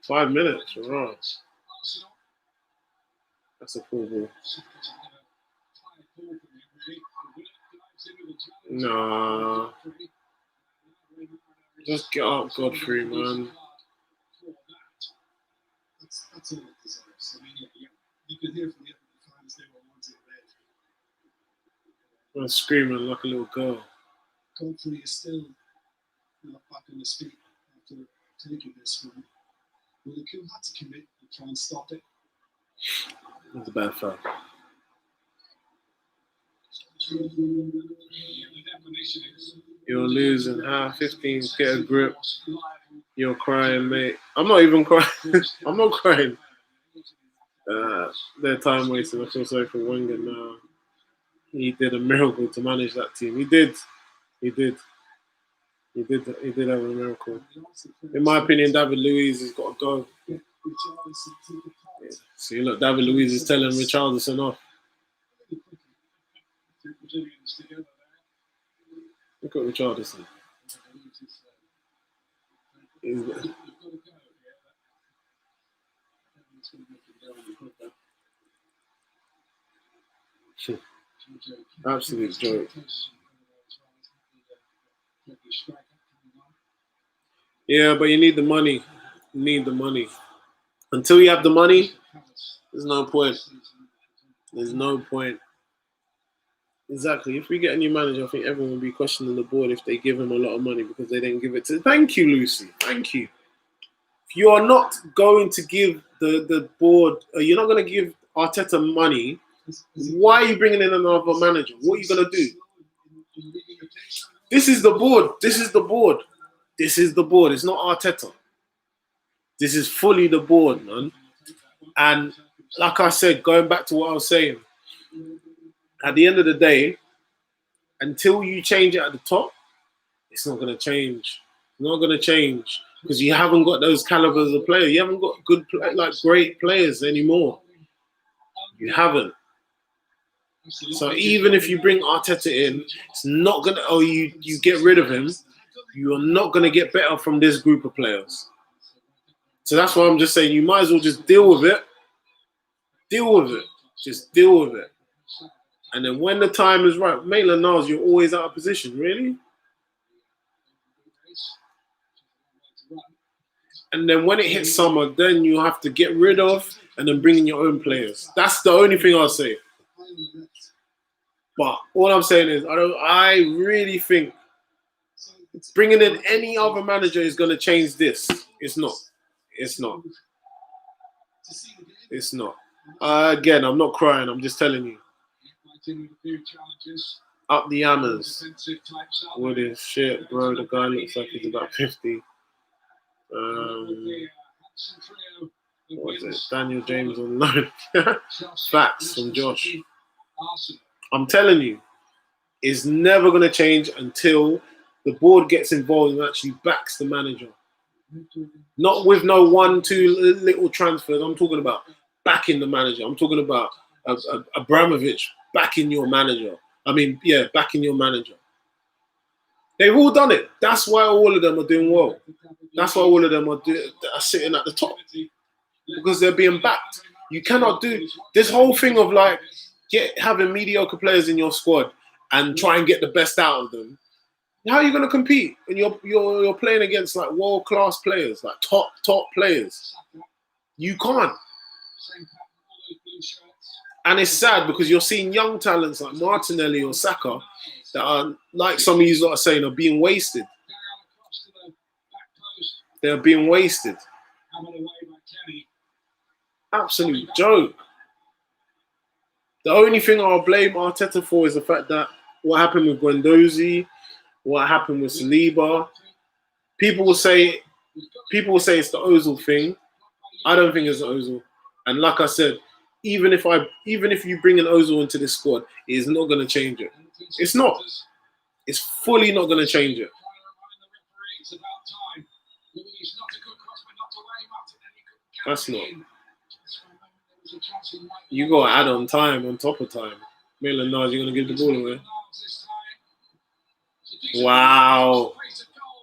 5 minutes, right. That's a cool ball. Nah. Just get up, Godfrey, man. That's all it deserves. I mean, you can hear from the Everton fans they were wanting red. I'm screaming like a little girl. Godfrey is still not back on his feet after taking this one. Well, the Cool had to commit and try and stop it. That's a bad foul. You're losing. 15, get a grip. You're crying, mate. I'm not even crying. I'm not crying. They're time wasting. I feel sorry for Wenger now. He did a miracle to manage that team. He did have a miracle. In my opinion, David Luiz has got to go. Yeah. See, look, David Luiz is telling Richarlison off. Look at Richarlison. Absolute joke. Yeah, but you need the money. You need the money. Until you have the money, there's no point. There's no point. Exactly. If we get a new manager, I think everyone will be questioning the board if they give him a lot of money because they didn't give it to. Thank you, Lucy. Thank you. If you are not going to give the board, you're not going to give Arteta money, why are you bringing in another manager? What are you going to do? This is the board. This is the board. This is the board. It's not Arteta. This is fully the board, man. And like I said, going back to what I was saying, at the end of the day, until you change it at the top, it's not going to change. It's not going to change because you haven't got those calibers of players. You haven't got great players anymore. You haven't. So even if you bring Arteta in, it's not going to, you get rid of him, you are not going to get better from this group of players. So that's why I'm just saying you might as well just deal with it. Deal with it. Just deal with it. And then when the time is right, Maitland-Niles, you're always out of position, really? And then when it hits summer, then you have to get rid of and then bring in your own players. That's the only thing I'll say. But all I'm saying is, I really think bringing in any other manager is going to change this. It's not. It's not. It's not. Again, I'm not crying. I'm just telling you. Up the hammers. What is shit, bro? The guy looks like he's about 50. What is it? Daniel James on loan. Facts from Josh. Arsenal. I'm telling you, it's never going to change until the board gets involved and actually backs the manager. Not with no 1-2 little transfers. I'm talking about backing the manager. I'm talking about Abramovich backing your manager. Backing your manager. They've all done it. That's why all of them are doing well. That's why all of them are sitting at the top. Because they're being backed. You cannot do this whole thing of like having mediocre players in your squad and try and get the best out of them. How are you going to compete when you're playing against like world class players, like top players? You can't. And it's sad because you're seeing young talents like Martinelli or Saka that are, like some of you lot are saying, are being wasted. They're being wasted. Absolute joke. The only thing I'll blame Arteta for is the fact that what happened with Guendouzi, what happened with Saliba. People will say it's the Ozil thing. I don't think it's the Ozil. And like I said, even if you bring an Ozil into this squad, it is not going to change it. It's not. It's fully not going to change it. That's not. You got to add on time on top of time. Maitland-Niles, you're going to give the ball away. Wow.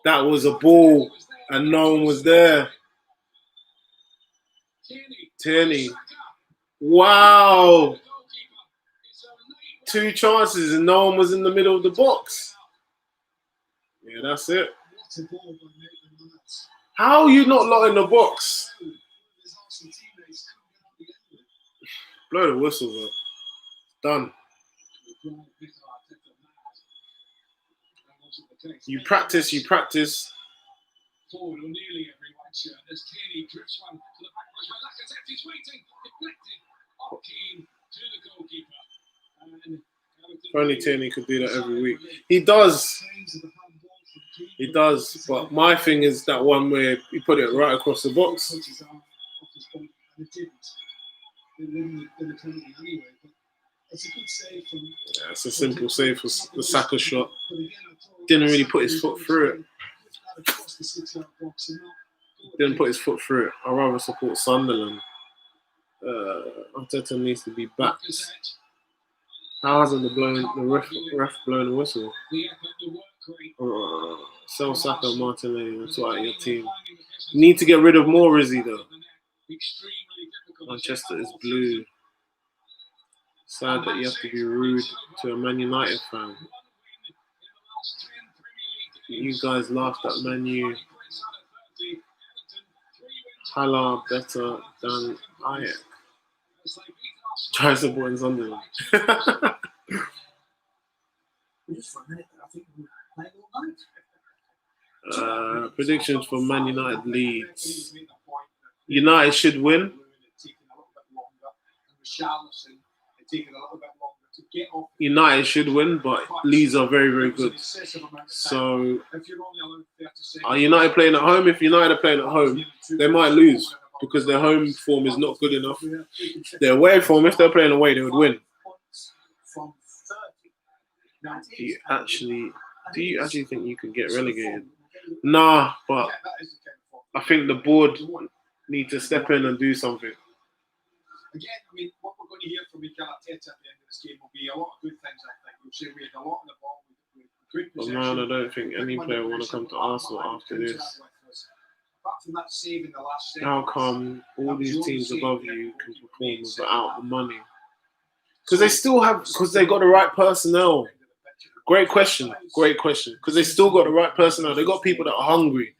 That was a ball and no one was there. Tierney. Wow. 2 chances and no one was in the middle of the box. Yeah, that's it. How are you not lot in the box? Blow the whistle, bro. Done. You practice. Forward or nearly every white shirt as Tierney drifts one to the back post where Lacazette is waiting, deflected off Keane to the goalkeeper. If only Tierney could do that every week. He does. He does. But my thing is that one where he put it right across the box. Yeah, it's a simple save for the Saka shot. Didn't really put his foot through it. Didn't put his foot through it. I'd rather support Sunderland. Arteta needs to be backed. How hasn't the ref blown the whistle? Sell Saka, Martinelli, that's why your team. You need to get rid of more Rizzy though. Manchester is blue. Sad that you have to be rude to a Man United fan. You guys laughed at Man U. Hala better than Ajax. Try supporting Sunderland. Predictions for Man United Leeds. United should win. United should win, but Leeds are very, very good. So, are United playing at home? If United are playing at home, they might lose because their home form is not good enough. Their away form, if they're playing away, they would win. Do you actually think you could get relegated? Nah, but I think the board need to step in and do something. Again, I mean, what we're going to hear from Mikel Arteta at the end of this game will be a lot of good things, I think. We'll say we had a lot on the ball, with good possession. But man, I don't think any player will want to come to Arsenal after this. Apart from that save in the last second, How come all these teams above you can perform without the money? Because they got the right personnel. Great question. Because they still got the right personnel. They got people that are hungry.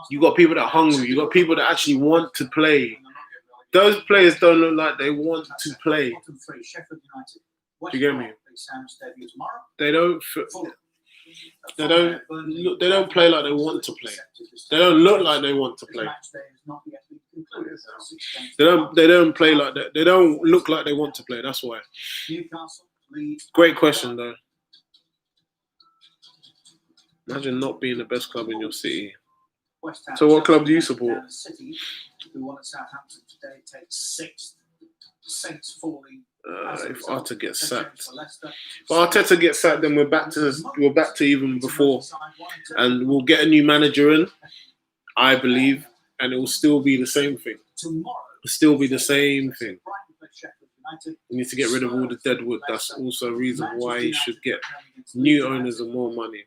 You got people that are hungry. You got people that actually want to play. Those players don't look like they want to play. Do you get me? They don't play like they want to play. They don't look like they want to play. They don't play like that. They don't look like they want to play. That's why. Great question though. Imagine not being the best club in your city. So what club do you support? City, who won at Southampton today, takes 6th. The Saints falling if Arteta gets sacked. If Arteta gets sacked, then we're back to even before, and we'll get a new manager in, I believe, and it will still be the same thing. It'll still be the same thing. We need to get rid of all the dead wood. That's also a reason why he should get new owners and more money.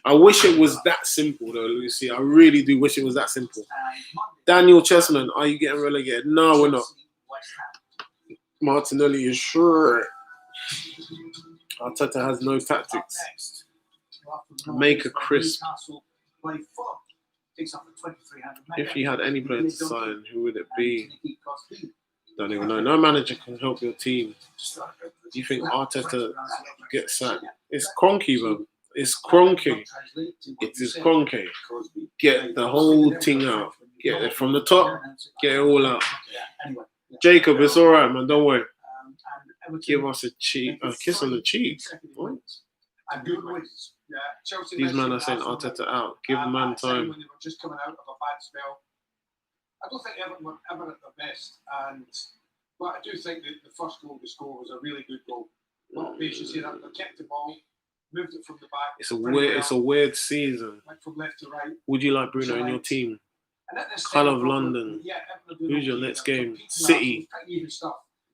I wish it was that simple, though, Lucy. I really do wish it was that simple. Daniel Chessman, are you getting relegated? No, we're not. Martinelli is sure. Arteta has no tactics. Make a crisp. If you had any player to sign, who would it be? Don't even know. No manager can help your team. Do you think Arteta gets sacked? It's Cronky, bro. It's Cronky. It is Cronky. Get the whole thing out. Get it from the top. Get it all out. Jacob, it's all right, man. Don't worry. Give us a kiss on the cheek. What? These men are saying Arteta out. Give man time. When they were just coming out of a bad spell, I don't think Everton were ever at their best, but I do think that the first goal they scored was a really good goal. A lot of patience here. They kept the ball, moved it from the back. It's a weird season. Went from left to right. Would you like Bruno in your team? Colour of London. Who's your next game? City.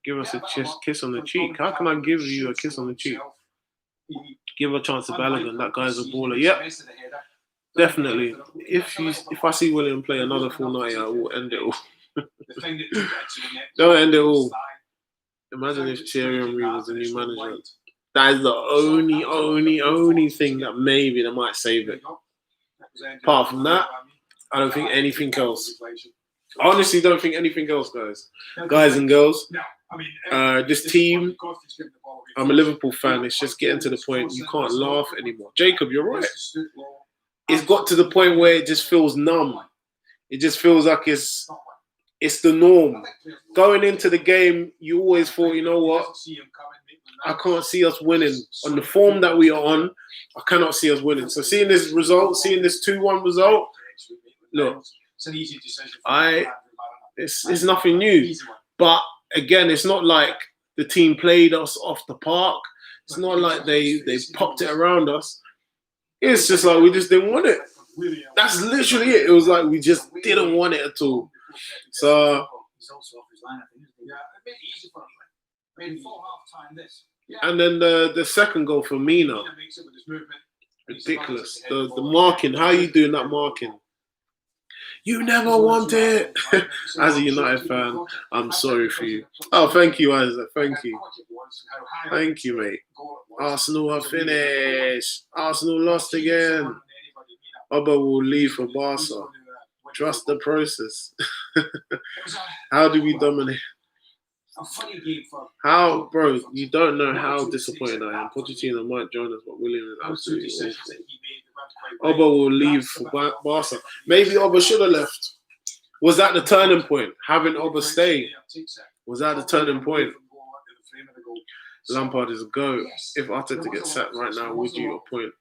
Give us a kiss on the cheek. How can I give you a kiss on the cheek? Give a chance to Balogun. That guy's a baller. Yep, definitely. If I see William play another full 90, I will end it all. Don't end it all. Imagine if Thierry Henry was the new manager. That is the only thing that maybe they might save it. Apart from that, I don't think anything else. I honestly don't think anything else, guys and girls. This team, I'm a Liverpool fan. It's just getting to the point you can't laugh anymore. Jacob, you're right. It's got to the point where it just feels numb. It just feels like it's the norm. Going into the game, you always thought, you know what? I can't see us winning. On the form that we are on, I cannot see us winning. So seeing this result, seeing this 2-1 result, look, it's nothing new. But again, it's not like the team played us off the park. It's not like they popped it around us. It's just like we just didn't want it. That's literally it. It was like we just didn't want it at all. So, and then the second goal for Mina, ridiculous. The marking, how are you doing that marking? You never want it. As a United fan, I'm sorry for you. Oh, thank you, Isaac. Thank you. Thank you, mate. Arsenal are finished. Arsenal lost again. Oba will leave for Barca. Trust the process. How do we dominate? How, bro, you don't know how disappointed I am. Pochettino might join us, but William is absolutely awful. Oba will leave for Barca. Maybe Oba should have left. Was that the turning point? Having Oba stay? Was that the turning point? Lampard is a go. If Arteta gets sacked right now, would you appoint?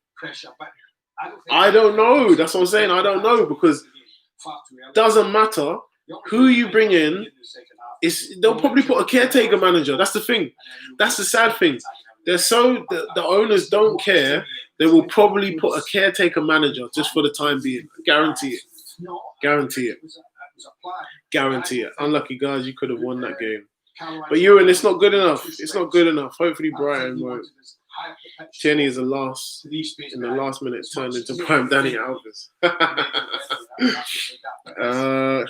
I don't know. That's what I'm saying. I don't know, because it doesn't matter who you bring in. They'll probably put a caretaker manager. That's the thing. That's the sad thing. The owners don't care. They will probably put a caretaker manager just for the time being. Guarantee it. Guarantee it. Guarantee it. Unlucky guys, you could have won that game. But Ewan, it's not good enough. It's not good enough. Hopefully Brighton won't. Tierney is in the last minute turned into prime Danny Alves.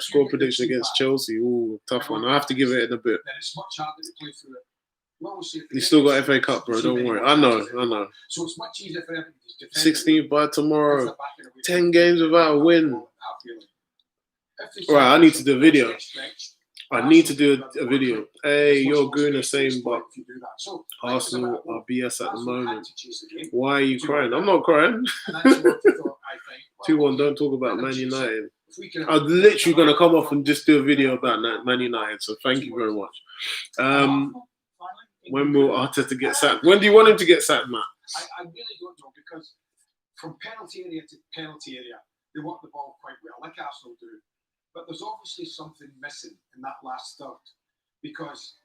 Score prediction against Chelsea. Ooh, tough one. I have to give it in a bit. You still got FA Cup, bro. Don't worry. I know. 16th by tomorrow. 10 games without a win. Right, I need to do a video. Hey, you're Guna saying, but Arsenal are BS at the moment. Why are you crying? I'm not crying. 2-1, don't talk about Man United. I'm literally going to come off and just do a video about Man United, so thank you very much. When will Arteta get sacked? When do you want him to get sacked, Matt? I really don't know, because from penalty area to penalty area, they work the ball quite well, like Arsenal do. But there's obviously something missing in that last third, because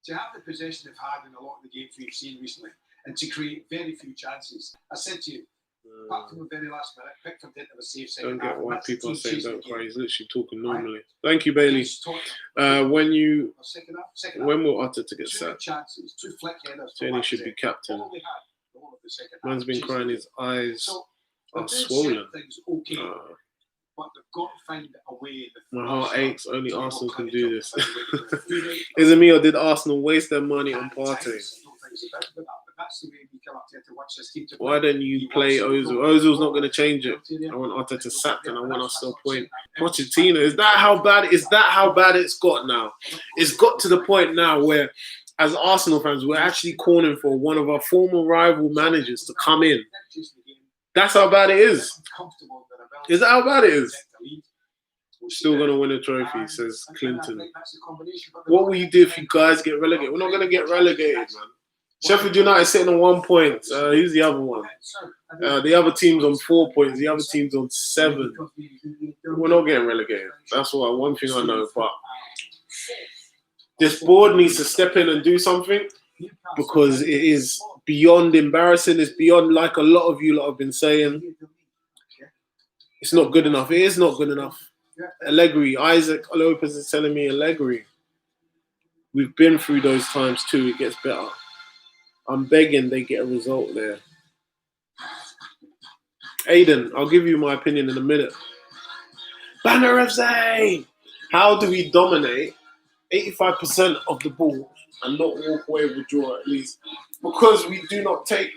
to have the possession they've had in a lot of the games we've seen recently, and to create very few chances. I said to you, apart from the very last minute, Pickford didn't have a safe second Don't get half. why That's the people are team saying chasing don't the cry. game. He's literally talking normally. Thank you, Bailey. Against Tottenham. Second half. When will Arteta get Two sacked? chances, two flick headers. Tierney should be captain. All they had, the whole of the second half, Man's been chasing crying. the His game. eyes So are they're doing swollen. certain things okay, but they've got to find a way. My heart aches. Only to be Arsenal more can clinical, do this. find a way to do it. Is it me or did Arsenal waste their money on At Partey? times, I don't think it's about that, but that's the way Mikel Arteta wants his team to play. Why don't you He play wants to Ozil? go Ozil's not going to change it. I want Arteta sacked and I want us to appoint Pochettino. Is that how bad? Is that how bad it's got now? It's got to the point now where, as Arsenal fans, we're actually calling for one of our former rival managers to come in. That's how bad it is. Is that how bad it is? Still going to win a trophy, says Clinton. What will you do if you guys get relegated? We're not going to get relegated, man. Sheffield United sitting on 1 point. Who's the other one? The other team's on 4 points. The other team's on 7. We're not getting relegated. That's one thing I know. But this board needs to step in and do something, because it is beyond embarrassing. It's beyond, like a lot of you lot have been saying. It's not good enough. It is not good enough. Allegri, Isaac Lopez is telling me Allegri. We've been through those times too. It gets better. I'm begging they get a result there. Aiden, I'll give you my opinion in a minute. Banner FC! How do we dominate 85% of the ball and not walk away with draw at least? Because we don't take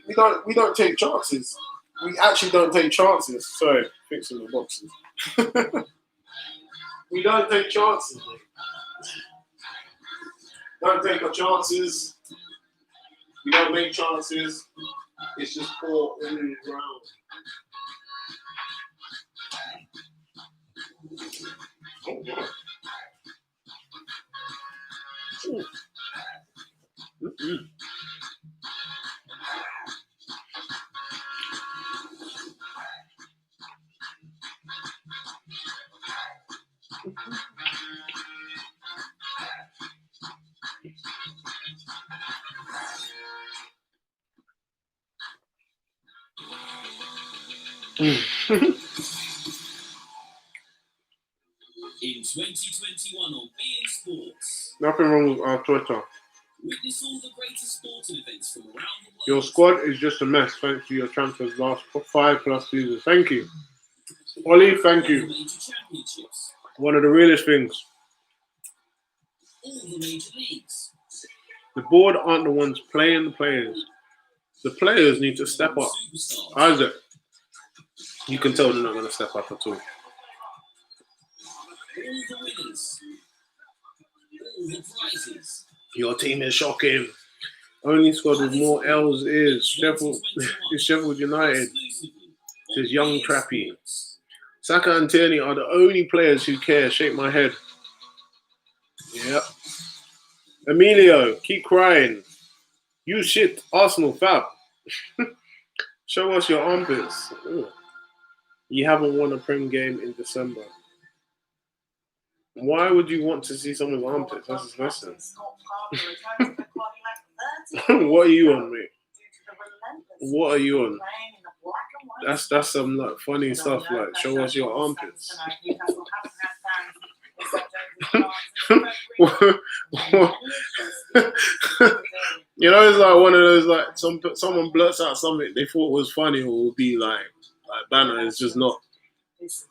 chances. We actually don't take chances. Sorry, fixing the boxes. We don't take chances, mate. Don't take our chances. We don't make chances. It's just poor all around. Oh, God. Mm-mm. In 2021 on beIN Sports. Nothing wrong with our Twitter. Witness all the greatest sporting events from around the world. Your squad is just a mess thanks to your transfers last 5+ seasons. Thank you. Ollie, thank you. Major championships. One of the realest things. All the major leagues. The board aren't the ones playing the players. The players need to step up. Superstars. Isaac, you can tell they're not going to step up at all. All the winners. All the prizes. Your team is shocking. Only squad with more L's is Sheffield United. Says Young Trappy. Saka and Tierney are the only players who care. Shake my head. Yep. Emilio, keep crying. You shit, Arsenal fab. Show us your armpits. Ooh. You haven't won a Prem game in December. Why would you want to see someone's armpits? That's disgusting. What are you on, mate? What are you on? That's some like funny stuff. Like, show us your armpits. You know, it's like one of those, like someone blurts out something they thought was funny, or would be like banner. It's just not.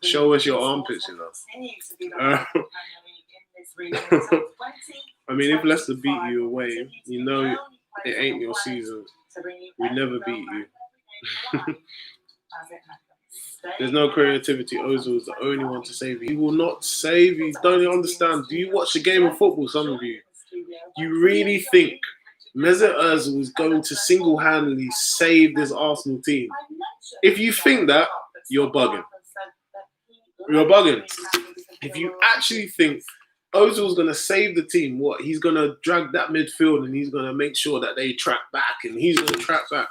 Show us your armpits, you know. I mean, if Leicester beat you away, you know it ain't your season. We never beat you. There's no creativity. Ozil is the only one to save you. He will not save you. Don't you understand? Do you watch the game of football, some of you? You really think Mesut Ozil is going to single-handedly save this Arsenal team? If you think that, you're bugging. You're bugging. If you actually think Ozil's going to save the team, what? He's going to drag that midfield and he's going to make sure that they track back and he's going to track back.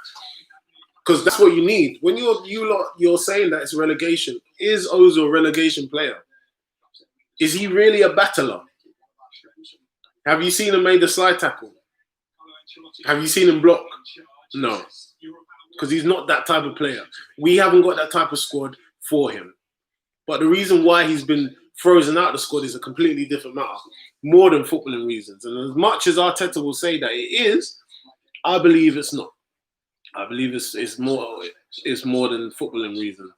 Because that's what you need. When you're saying that it's relegation, is Ozil a relegation player? Is he really a battler? Have you seen him make the slide tackle? Have you seen him block? No, because he's not that type of player. We haven't got that type of squad for him. But the reason why he's been frozen out of the squad is a completely different matter, more than footballing reasons. And as much as Arteta will say that it is, I believe it's not. I believe it's more than footballing reasons.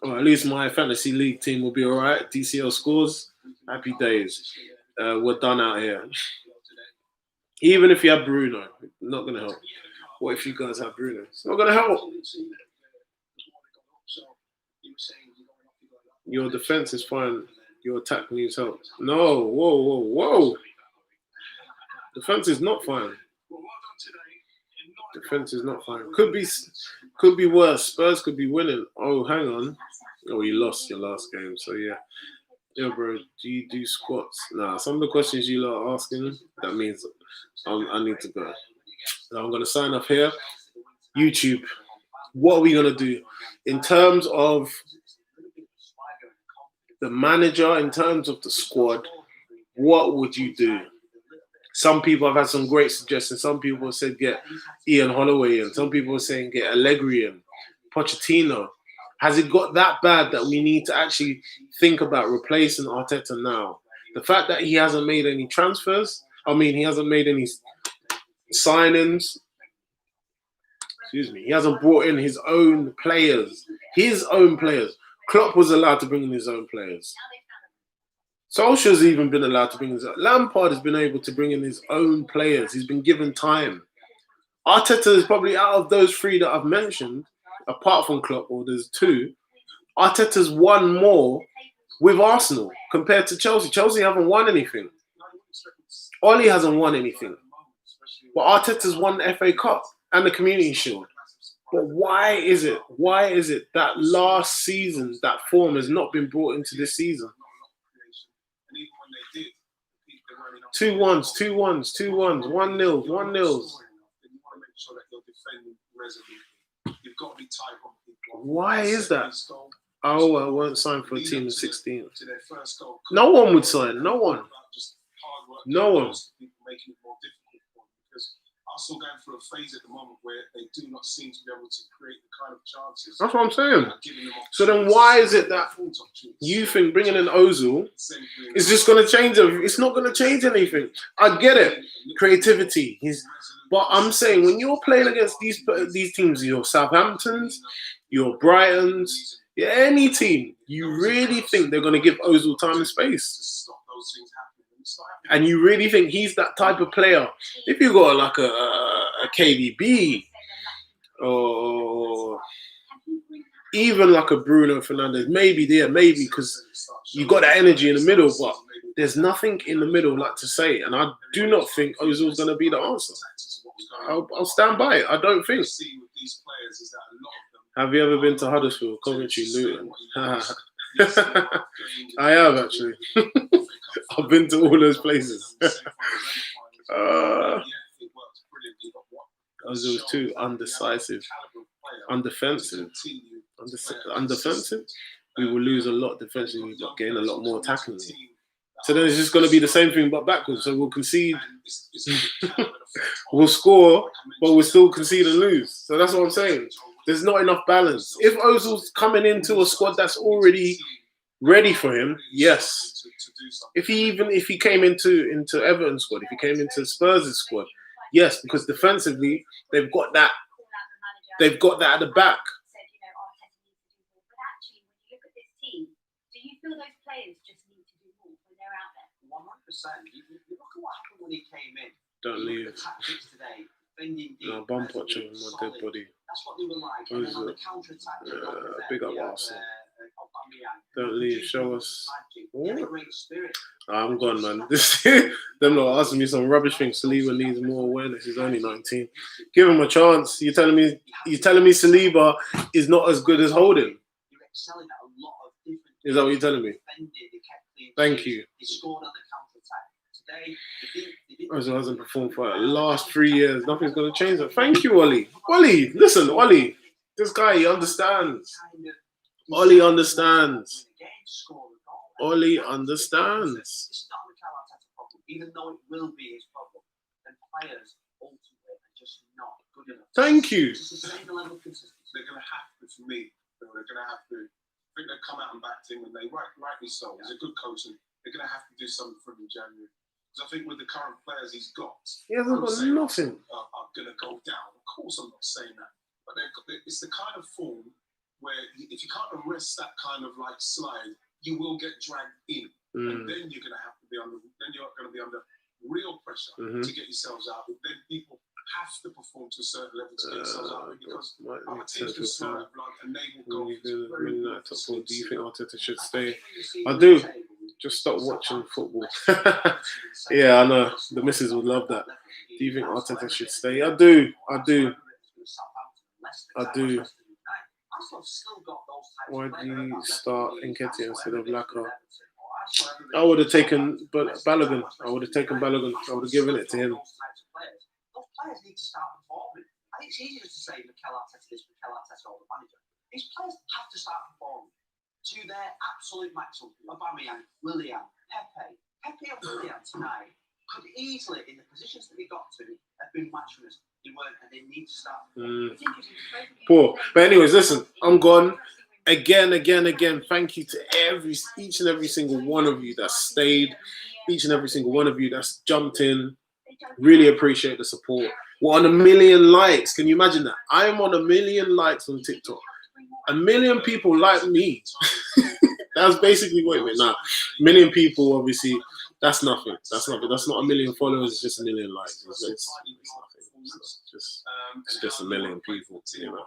Well, at least my fantasy league team will be all right. DCL scores. Happy days. We're done out here. Even if you have Bruno, not going to help. What if you guys have Bruno? It's not going to help. Your defense is fine. Your attack needs help. No, whoa. Defense is not fine. Defense is not fine. Could be worse. Spurs could be winning. Oh, hang on. Oh, you lost your last game. So yeah. Yeah, bro. Do you do squats? Nah. Some of the questions you lot are asking, that means I need to go. So I'm gonna sign off here. YouTube. What are we gonna do in terms of the manager? In terms of the squad, what would you do? Some people have had some great suggestions. Some people have said get Ian Holloway in. Some people are saying get Allegri in. Pochettino. Has it got that bad that we need to actually think about replacing Arteta now? The fact that he hasn't made any transfers, he hasn't made any signings. Excuse me. He hasn't brought in his own players. Klopp was allowed to bring in his own players. Solskjaer's even been allowed to bring in his own. Lampard has been able to bring in his own players. He's been given time. Arteta is probably out of those three that I've mentioned, apart from Klopp, or there's two, Arteta's won more with Arsenal compared to Chelsea. Chelsea haven't won anything. Ole hasn't won anything. But Arteta's won the FA Cup and the Community Shield. But why is it that last season, that form has not been brought into this season? 2-1s, 2-1s, 2-1s, 1-0, 1-0. Why is that? Oh, I won't sign for a team of 16. No one would sign. No one. Arsenal going through a phase at the moment where they do not seem to be able to create the kind of chances. That's what I'm saying. So then why is it that you think bringing in Ozil is just going to change it? It's not going to change anything. I get it. Creativity. But I'm saying when you're playing against these teams, your Southamptons, your Brightons, any team, you really think they're going to give Ozil time and space? And you really think he's that type of player? If you got like a KDB or even like a Bruno Fernandes, maybe because you got that energy in the middle, but there's nothing in the middle, like to say. And I do not think Ozil's going to be the answer. I'll stand by it. I don't think. Have you ever been to Huddersfield, Coventry, Luton? I have actually. I've been to all those places. Ozil's too undecisive, undefensive. Undefensive. We will lose a lot defensively, but gain a lot more attacking. So then it's just going to be the same thing, but backwards. So we'll concede, we'll score, but we'll still concede and lose. So that's what I'm saying. There's not enough balance. If Ozil's coming into a squad that's already ready for him, yes. If he came into Everton squad, if he came into Spurs' squad, yes, because defensively they've got that at the back. But actually, when you look at this team, do you feel those players just need to do more when they're out there? 100%. You look at what happened when he came in. Don't leave. Today, defending deep, No, bum watching my dead body. That's what they were like. And then on the counter-attack, big up Arsenal. Don't leave. Show us. I'm gone, man. Them lot asking me some rubbish things. Saliba needs more awareness. He's only 19. Give him a chance. You're telling me Saliba is not as good as Holding? Is that what you're telling me? Thank you. Ozil hasn't performed for the last 3 years. Nothing's going to change that. Thank you, Ollie. Ollie, listen, Ollie. This guy, he understands. Ollie understands. Oli understands. This is not a Mikel Arteta problem, even though it will be his problem. Then players ultimately are just not good enough. Thank you. To sustain the level of consistency. They're going to have to, for me, they're going to have to. I think they'll come out and back him, and they rightly so. He's a good coach, and they're going to have to do something for him in January. Because I think with the current players he's got, He hasn't got nothing. Are going to go down. Of course, I'm not saying that, but it's the kind of form where if you can't arrest that kind of like slide, you will get dragged in, and then you're going to have to be under. Then you're going to be under real pressure to get yourselves out. But then people have to perform to a certain level to get themselves out because our teams can smell that blood and they will go. Do you think Arteta should stay? I do. Just stop watching football. Yeah, I know. The missus would love that. Do you think Arteta should stay? I do. Why do you start Nketiah instead of Laka? I would have taken Balogun. I would have given it to him. Those players need to start performing. I think it's easier to say Mikel Arteta this, Mikel Arteta or the manager. These players have to start performing to their absolute maximum. Aubameyang, Willian, Pepe and Willian tonight could easily, in the positions that they got to, have been match winners. They weren't, and they need to start performing. Poor. But anyways, listen, I'm gone. Again. Thank you to each and every single one of you that stayed, each and every single one of you that's jumped in. Really appreciate the support. We're on 1 million likes. Can you imagine that? I am on 1 million likes on TikTok. 1 million people like me. That's basically what it meant. Now, 1 million people, obviously, that's nothing. That's not 1 million followers. It's just 1 million likes. It's nothing. It's just 1 million people. You know,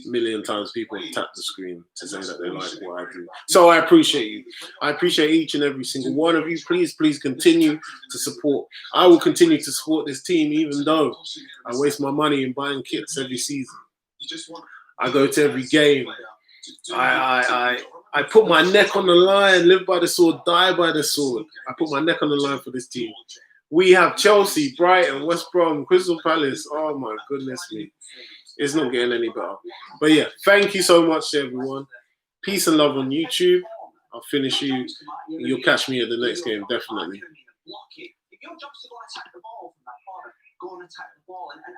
1 million times people tap the screen to say that they like what I do. So I appreciate you. I appreciate each and every single one of you. Please continue to support. I will continue to support this team, even though I waste my money in buying kits every season. I go to every game. I put my neck on the line, live by the sword, die by the sword. I put my neck on the line for this team. We have Chelsea, Brighton, West Brom, Crystal Palace. Oh my goodness me. It's not getting any better. But yeah, thank you so much to everyone. Peace and love on YouTube. I'll finish you. You'll catch me at the next game, definitely. If your job is to go and attack the ball from that corner, go and attack the ball. And